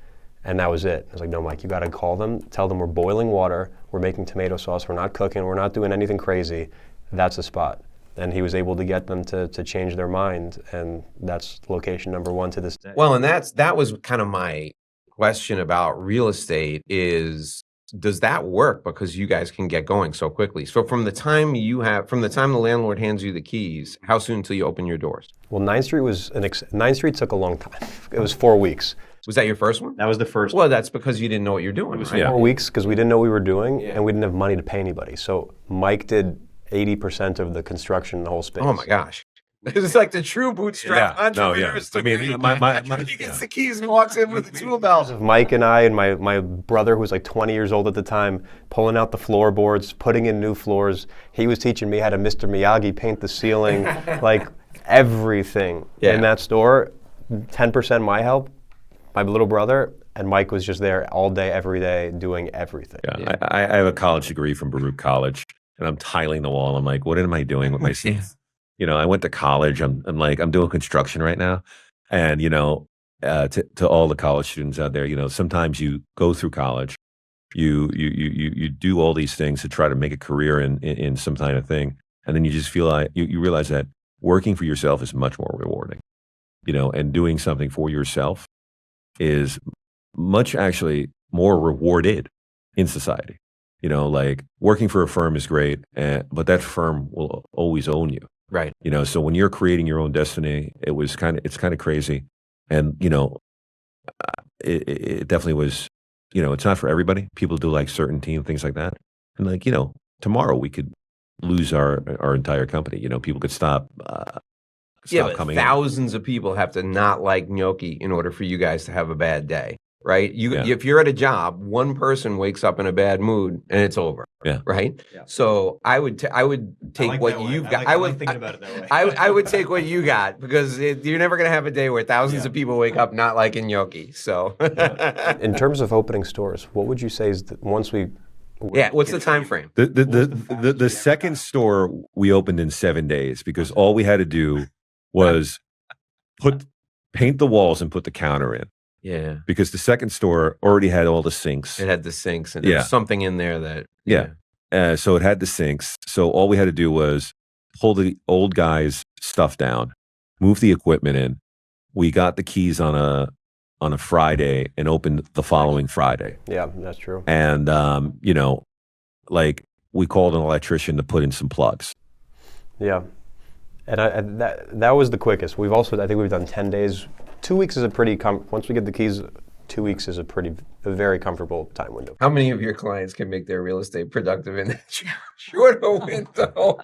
And that was it. I was like, no, Mike, you got to call them, tell them we're boiling water, we're making tomato sauce, we're not cooking, we're not doing anything crazy. That's the spot. And he was able to get them to change their mind. And that's location number one to this day. Well, and that was kind of my question about real estate is, does that work because you guys can get going so quickly? So from the time the landlord hands you the keys, how soon until you open your doors? Well, 9th Street 9th Street took a long time. It was 4 weeks. Was that your first one? That was the first Well, that's because you didn't know what you're doing, right? yeah. 4 weeks because we didn't know what we were doing Yeah. and we didn't have money to pay anybody. So Mike did 80% of the construction in the whole space. Oh my gosh. It's like the true bootstrap Yeah. No, yeah. entrepreneurs. I mean, my He gets the keys and walks in with a tool belt. Mike and I and my brother, who was like 20 years old at the time, pulling out the floorboards, putting in new floors. He was teaching me how to Mr. Miyagi paint the ceiling, like everything Yeah. in that store. 10% my help, my little brother, and Mike was just there all day, every day, doing everything. Yeah. I have a college degree from Baruch College, and I'm tiling the wall. I'm like, what am I doing with myself? I went to college. I'm doing construction right now, and to all the college students out there, sometimes you go through college, you do all these things to try to make a career in some kind of thing, and then you just feel like you realize that working for yourself is much more rewarding, and doing something for yourself is much actually more rewarded in society. Like working for a firm is great, but that firm will always own you. Right. So when you're creating your own destiny, it's kind of crazy. And, it definitely was, it's not for everybody. People do like certainty and things like that. And like, tomorrow we could lose our entire company. People could stop But coming in. thousands of people have to not like gnocchi in order for you guys to have a bad day, right? Yeah. If you're at a job, one person wakes up in a bad mood and it's over. Yeah. Right. Yeah. So I would take what you've got. I would thinking about it that way. I would take what you got because you're never going to have a day where thousands of people wake up not liking gnocchi. So In terms of opening stores, what would you say is once we? what's the time frame? The second store we opened in 7 days because all we had to do was paint the walls and put the counter in. Yeah. Because the second store already had all the sinks. It had the sinks and there was something in there that So it had the sinks. So all we had to do was pull the old guy's stuff down, move the equipment in. We got the keys on a Friday and opened the following Friday. Yeah, that's true. And like we called an electrician to put in some plugs. Yeah, and that was the quickest. I think we've done 10 days. 2 weeks is a pretty once we get the keys. 2 weeks is a very comfortable time window. How many of your clients can make their real estate productive in that shorter window?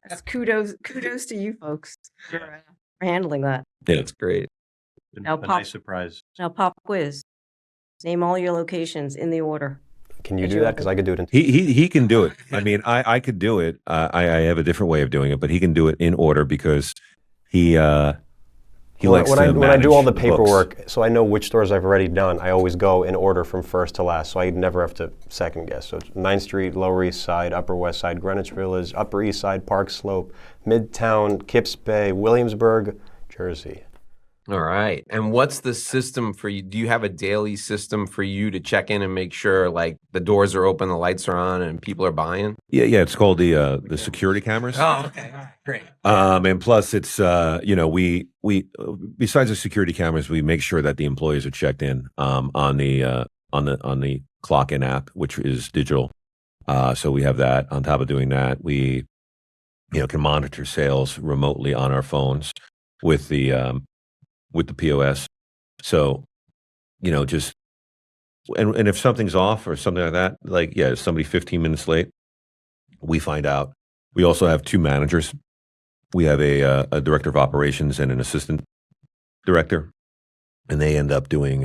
That's kudos to you folks for handling that. Yeah. That's great. Now a nice surprise. Now pop quiz. Name all your locations in the order. Can you do that? Because I could do it in. He can do it. I mean, I could do it. I have a different way of doing it, but he can do it in order because he likes to when I do all the manage books. paperwork, so I know which stores I've already done. I always go in order from first to last, so I never have to second guess. So it's 9th Street, Lower East Side, Upper West Side, Greenwich Village, Upper East Side, Park Slope, Midtown, Kips Bay, Williamsburg, Jersey. All right. And what's the system for you? Do you have a daily system for you to check in and make sure like the doors are open, the lights are on, and people are buying? Yeah. It's called the security cameras. Oh, okay. All right. Great. And plus, it's we besides the security cameras, we make sure that the employees are checked in on the clock in app, which is digital. So we have that. On top of doing that, we can monitor sales remotely on our phones with the POS. So just and if something's off or something like that, like if somebody 15 minutes late, we find out. We also have 2 managers. We have a director of operations and an assistant director, and they end up doing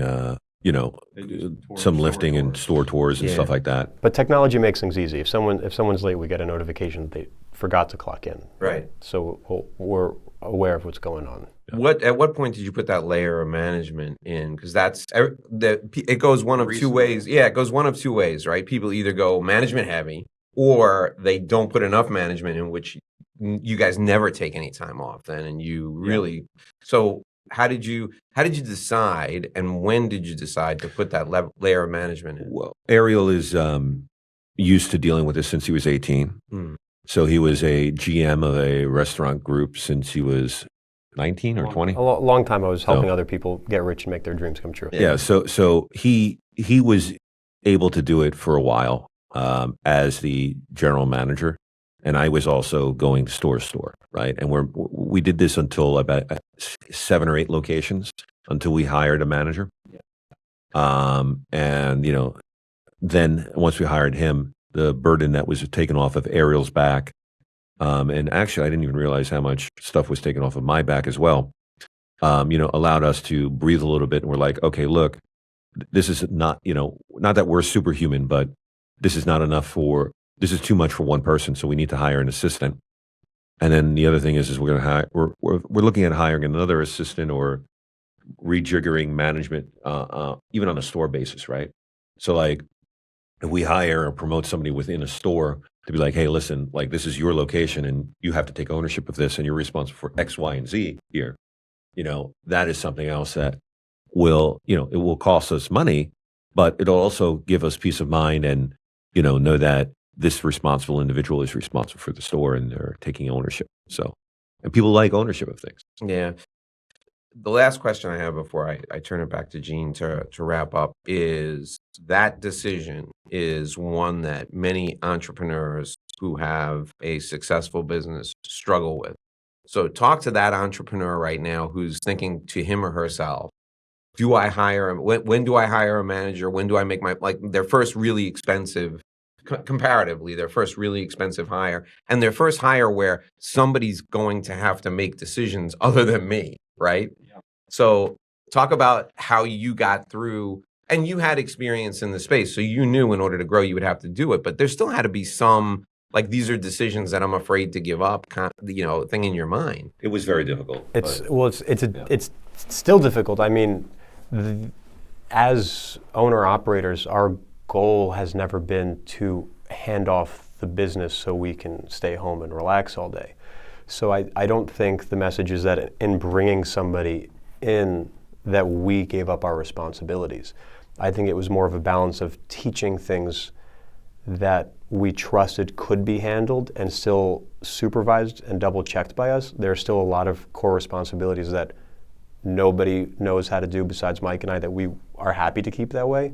some lifting and store tours and stuff like that. But technology makes things easy. If someone's late, we get a notification that they forgot to clock in. Right. So we're aware of what's going on. At what point did you put that layer of management in? Because it goes one of 2 ways. Yeah, it goes one of 2 ways, right? People either go management heavy or they don't put enough management in, which you guys never take any time off then, and you really. So how did you decide, and when did you decide to put that layer of management in? Well, Ariel is used to dealing with this since he was 18. So he was a GM of a restaurant group since he was 19 or 20. A long time I was helping other people get rich and make their dreams come true. Yeah. So he was able to do it for a while as the general manager, and I was also going store to store, right? And we did this until about 7 or 8 locations until we hired a manager. And then once we hired him, the burden that was taken off of Ariel's back, and actually I didn't even realize how much stuff was taken off of my back as well, allowed us to breathe a little bit. And we're like, okay, look, this is not that we're superhuman, but this is not enough this is too much for one person. So we need to hire an assistant. And then the other thing is we're going to hire, we're looking at hiring another assistant or rejiggering management, even on a store basis, right? So like, if we hire or promote somebody within a store to be like, hey, listen, like this is your location and you have to take ownership of this and you're responsible for X, Y, and Z here, that is something else that will, it will cost us money, but it'll also give us peace of mind and, know that this responsible individual is responsible for the store and they're taking ownership. So, and people like ownership of things. Yeah. The last question I have before I turn it back to Gene to wrap up is that decision is one that many entrepreneurs who have a successful business struggle with. So talk to that entrepreneur right now who's thinking to him or herself, do I hire, when do I hire a manager? When do I make their first really expensive, comparatively, their first really expensive hire, and their first hire where somebody's going to have to make decisions other than me, right? Yeah. So talk about how you got through, and you had experience in the space, so you knew in order to grow, you would have to do it, but there still had to be some, these are decisions that I'm afraid to give up, thing in your mind. It was very difficult. It's still difficult. I mean, as owner-operators, our goal has never been to hand off the business so we can stay home and relax all day. So I don't think the message is that in bringing somebody in that we gave up our responsibilities. I think it was more of a balance of teaching things that we trusted could be handled and still supervised and double-checked by us. There are still a lot of core responsibilities that nobody knows how to do besides Mike and I that we are happy to keep that way.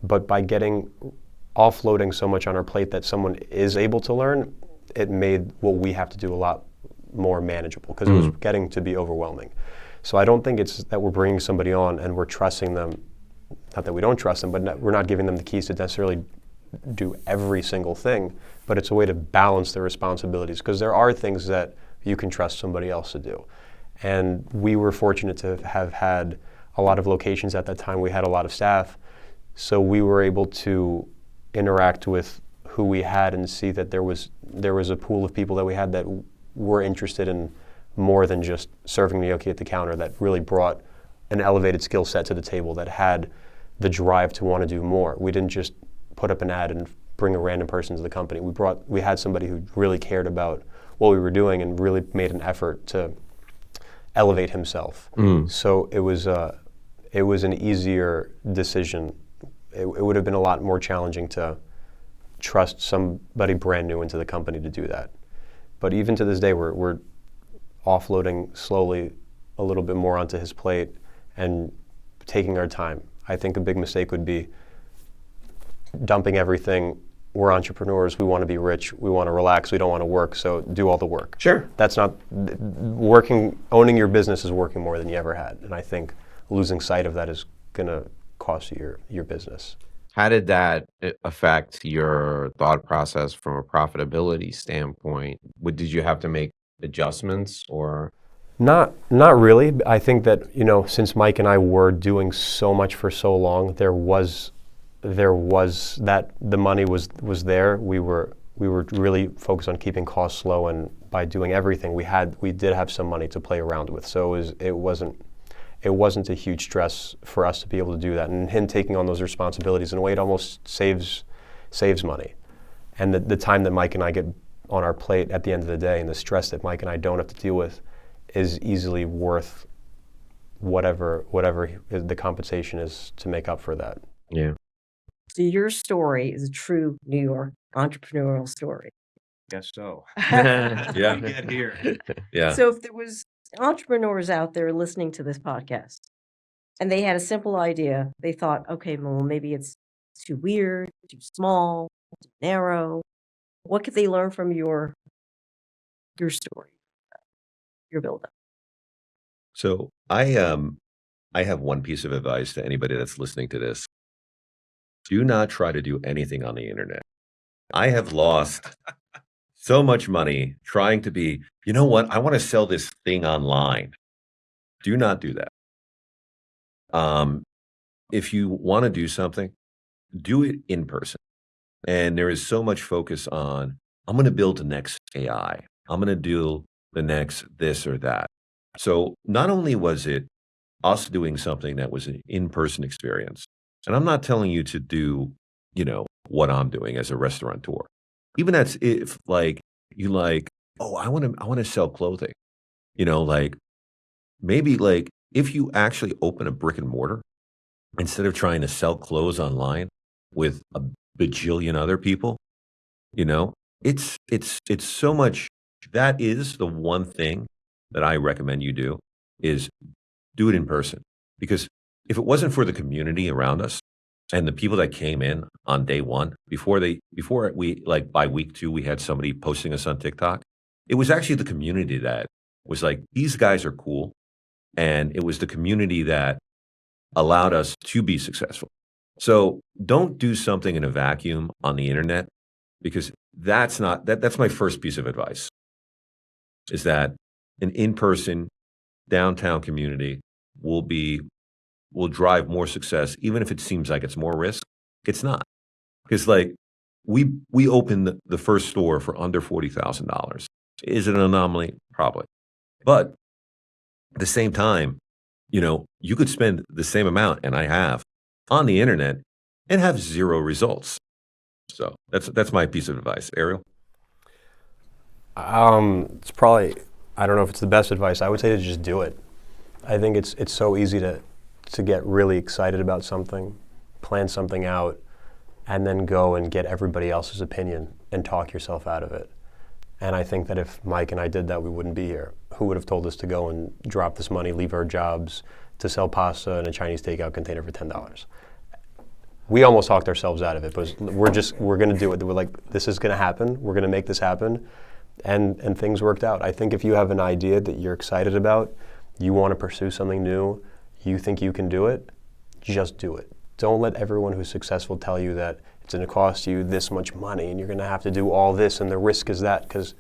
But by offloading so much on our plate that someone is able to learn, it made what we have to do a lot more manageable because it was getting to be overwhelming. So I don't think it's that we're bringing somebody on and we're trusting them, not that we don't trust them, but we're not giving them the keys to necessarily do every single thing, but it's a way to balance the responsibilities because there are things that you can trust somebody else to do. And we were fortunate to have had a lot of locations at that time. We had a lot of staff, so we were able to interact with who we had and see that there was a pool of people that we had that were interested in more than just serving gnocchi at the counter, that really brought an elevated skill set to the table, that had the drive to want to do more. We didn't just put up an ad and bring a random person to the company. We had somebody who really cared about what we were doing and really made an effort to elevate himself. So it was an easier decision. It would have been a lot more challenging to trust somebody brand new into the company to do that. But even to this day, we're offloading slowly a little bit more onto his plate and taking our time. I think a big mistake would be dumping everything. We're entrepreneurs, we want to be rich, we want to relax, we don't want to work, so do all the work. Sure. That's not, owning your business is working more than you ever had, and I think losing sight of that is going to cost you your business. How did that affect your thought process from a profitability standpoint? Did you have to make adjustments or? Not really. I think that, since Mike and I were doing so much for so long, there was that the money was there. We were really focused on keeping costs low, and by doing everything we did have some money to play around with. So it wasn't a huge stress for us to be able to do that. And him taking on those responsibilities, in a way, it almost saves money. And the time that Mike and I get on our plate at the end of the day, and the stress that Mike and I don't have to deal with, is easily worth whatever the compensation is to make up for that. Yeah. So your story is a true New York entrepreneurial story. Guess so. Yeah. Get here. Yeah. So if there was entrepreneurs out there listening to this podcast and they had a simple idea, they thought, okay, well, maybe it's too weird, too small, too narrow. What could they learn from your story, your build-up? So I have one piece of advice to anybody that's listening to this. Do not try to do anything on the internet. I have lost so much money trying to be, you know what, I want to sell this thing online. Do not do that. If you want to do something, do it in person. And there is so much focus on, I'm going to build the next AI. I'm going to do the next this or that. So not only was it us doing something that was an in-person experience, and I'm not telling you to do, what I'm doing as a restaurateur. Even that's if oh, I want to sell clothing, maybe if you actually open a brick and mortar, instead of trying to sell clothes online with a bajillion other people, you know, it's so much. That is the one thing that I recommend you do, is do it in person. Because if it wasn't for the community around us and the people that came in on day one, before we, like, by week 2, we had somebody posting us on TikTok, it was actually the community that was like, these guys are cool. And it was the community that allowed us to be successful. So don't do something in a vacuum on the internet, because that's my first piece of advice, is that an in-person downtown community will drive more success, even if it seems like it's more risk. It's not. Because, like, we opened the first store for under $40,000. Is it an anomaly? Probably. But at the same time, you know, you could spend the same amount, and I have, on the internet and have 0 results. So that's my piece of advice. Ariel? It's probably, I don't know if it's the best advice. I would say to just do it. I think it's so easy to get really excited about something, plan something out, and then go and get everybody else's opinion and talk yourself out of it. And I think that if Mike and I did that, we wouldn't be here. Who would have told us to go and drop this money, leave our jobs, to sell pasta in a Chinese takeout container for $10? We almost talked ourselves out of it, but we're going to do it. We're like, this is going to happen. We're going to make this happen. And things worked out. I think if you have an idea that you're excited about, you want to pursue something new, you think you can do it, just do it. Don't let everyone who's successful tell you that it's going to cost you this much money and you're going to have to do all this and the risk is that, because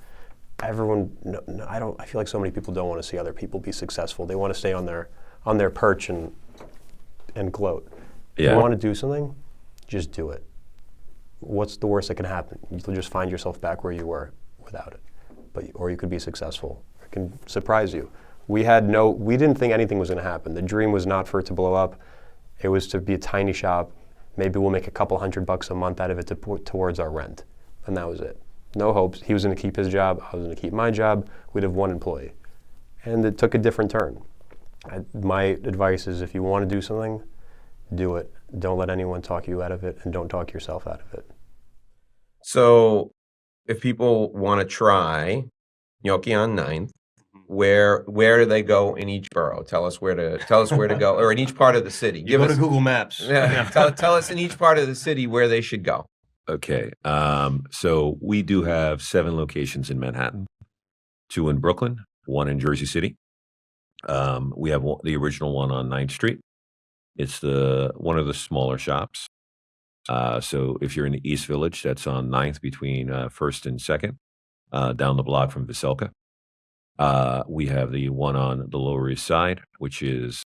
everyone, I feel like so many people don't want to see other people be successful. They want to stay on their perch and gloat. Yeah. If you want to do something, just do it. What's the worst that can happen? You'll just find yourself back where you were without it. Or you could be successful. It can surprise you. We didn't think anything was going to happen. The dream was not for it to blow up. It was to be a tiny shop. Maybe we'll make a couple $100 a month out of it to put towards our rent. And that was it. No hopes. He was going to keep his job. I was going to keep my job. We'd have one employee. And it took a different turn. My advice is, if you want to do something, do it. Don't let anyone talk you out of it, and don't talk yourself out of it. So if people want to try Gnocchi on 9th, where do they go in each borough? Tell us where to go, or in each part of the city. You go to Google Maps. Yeah. Tell us in each part of the city where they should go. Okay. So we do have 7 locations in Manhattan, 2 in Brooklyn, 1 in Jersey City. We have the original one on 9th Street. It's one of the smaller shops. So if you're in the East Village, that's on 9th between 1st and 2nd, down the block from Veselka. We have the one on the Lower East Side, which is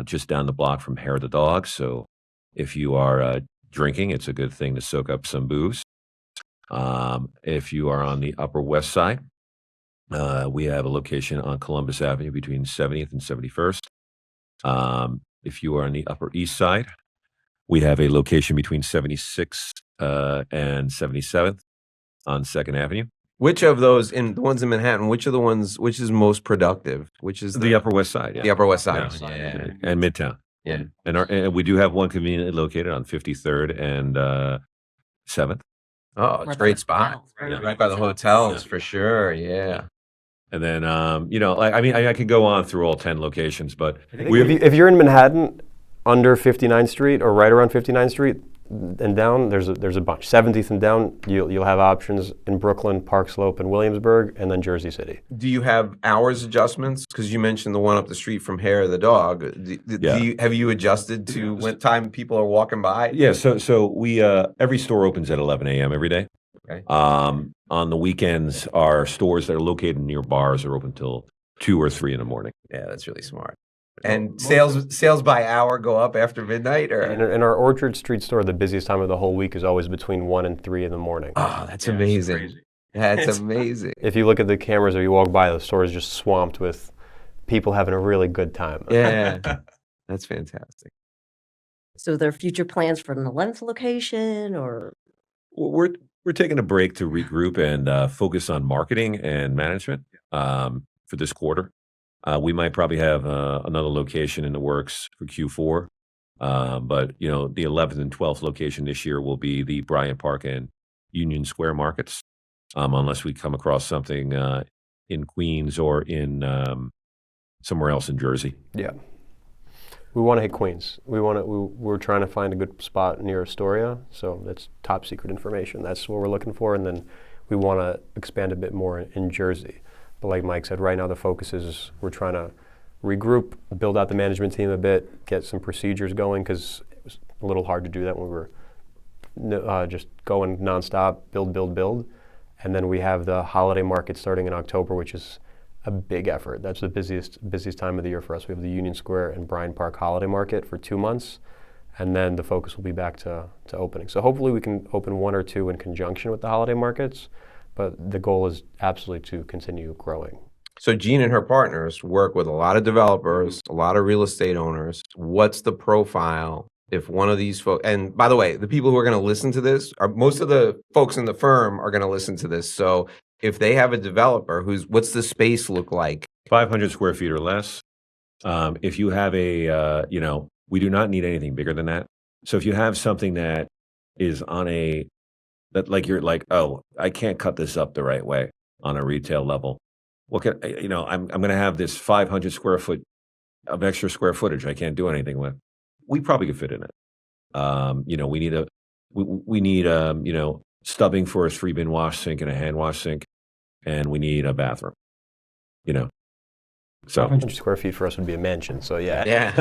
just down the block from Hair the Dog. So if you are drinking, it's a good thing to soak up some booze. If you are on the Upper West Side, we have a location on Columbus Avenue between 70th and 71st. If you are on the Upper East Side, we have a location between 76th and 77th on 2nd Avenue. Which of those, the ones in Manhattan, which is most productive? Which is The Upper West Side, yeah. the Upper West Side? Yeah. And Midtown. Yeah. And we do have one conveniently located on 53rd and 7th. Oh, it's a great spot. Right by the hotels, for sure. Yeah. And then, I could go on through all 10 locations, but If you're in Manhattan, under 59th Street or right around 59th Street and down, there's a bunch. 70th and down, you'll have options in Brooklyn, Park Slope, and Williamsburg, and then Jersey City. Do you have hours adjustments? Because you mentioned the one up the street from Hair the Dog. Have you adjusted to what time people are walking by? Yeah, so we every store opens at 11 a.m. every day. Okay. On the weekends, our stores that are located near bars are open till 2 or 3 in the morning. Yeah, that's really smart. And sales by hour go up after midnight, or In our Orchard Street store, the busiest time of the whole week is always between 1 and 3 in the morning. oh, that's amazing. That's amazing. If you look at the cameras or you walk by, the store is just swamped with people having a really good time. Yeah, that's fantastic. So there are future plans for an 11th location, or We're taking a break to regroup and focus on marketing and management for this quarter. We might probably have another location in the works for Q4. But the 11th and 12th location this year will be the Bryant Park and Union Square markets, unless we come across something in Queens or in somewhere else in Jersey. Yeah. We want to hit Queens. We're trying to find a good spot near Astoria, so that's top secret information. That's what we're looking for, and then we want to expand a bit more in Jersey. But like Mike said, right now the focus is we're trying to regroup, build out the management team a bit, get some procedures going, because it was a little hard to do that when we were just going nonstop, build. And then we have the holiday market starting in October, which is a big effort. That's the busiest time of the year for us. We have the Union Square and Bryant Park holiday market for 2 months, and then the focus will be back to opening. So hopefully we can open 1 or 2 in conjunction with the holiday markets, but the goal is absolutely to continue growing. So Jean and her partners work with a lot of developers, a lot of real estate owners. What's the profile if one of these folks, and by the way, the people who are going to listen to this, most of the folks in the firm are going to listen to this. So if they have a developer what's the space look like? 500 square feet or less. If you have we do not need anything bigger than that. So if you have something that is that like you're like, oh, I can't cut this up the right way on a retail level. I'm going to have this 500 square foot of extra square footage I can't do anything with. We probably could fit in it. We need stubbing for a 3-bin wash sink and a hand wash sink, and we need a bathroom. So 500 square feet for us would be a mansion. So yeah. Yeah, it's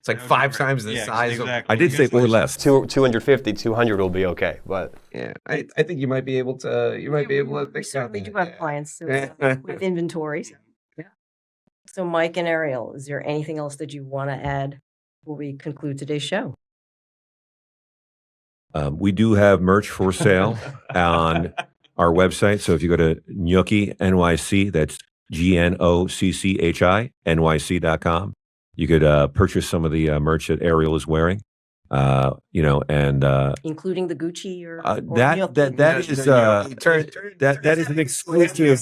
like 5 times the size I did say or less. 250, 200 will be okay, but Yeah, I think you might be able to. You might be able to We fix certainly that. do have clients with inventories. Yeah. So Mike and Ariel, is there anything else that you want to add before we conclude today's show? We do have merch for sale on our website. So if you go to Gnocchi NYC, that's GNOCCHI NYC.com, you could purchase some of the merch that Ariel is wearing. Including the Gucci or that is an exclusive.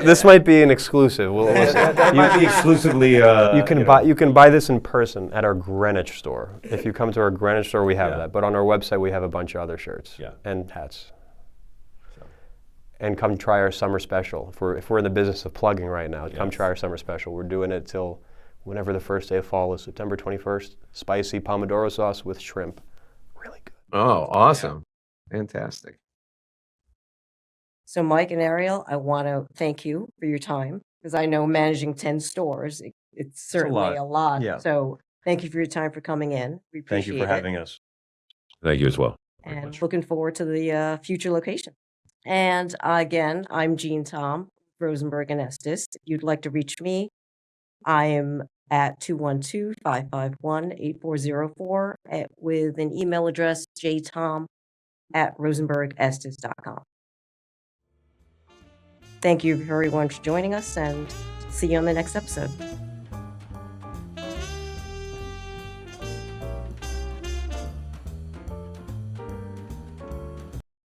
this might be an exclusive. That might be exclusively. You can buy this in person at our Greenwich store. If you come to our Greenwich store, we have that. But on our website, we have a bunch of other shirts and hats. And come try our summer special. If we're in the business of plugging right now, come try our summer special. We're doing it till whenever the first day of fall is, September 21st. Spicy pomodoro sauce with shrimp. Really good. Oh, awesome. Fantastic. So Mike and Ariel, I want to thank you for your time, because I know managing 10 stores, it's certainly a lot. Yeah. So thank you for your time for coming in. We appreciate Thank you for having us. Thank you as well. And looking forward to the future location. And again, I'm Jean Tom, Rosenberg and Estes. If you'd like to reach me, I am at 212-551-8404 with an email address, jtom@rosenbergestes.com. Thank you everyone for joining us, and see you on the next episode.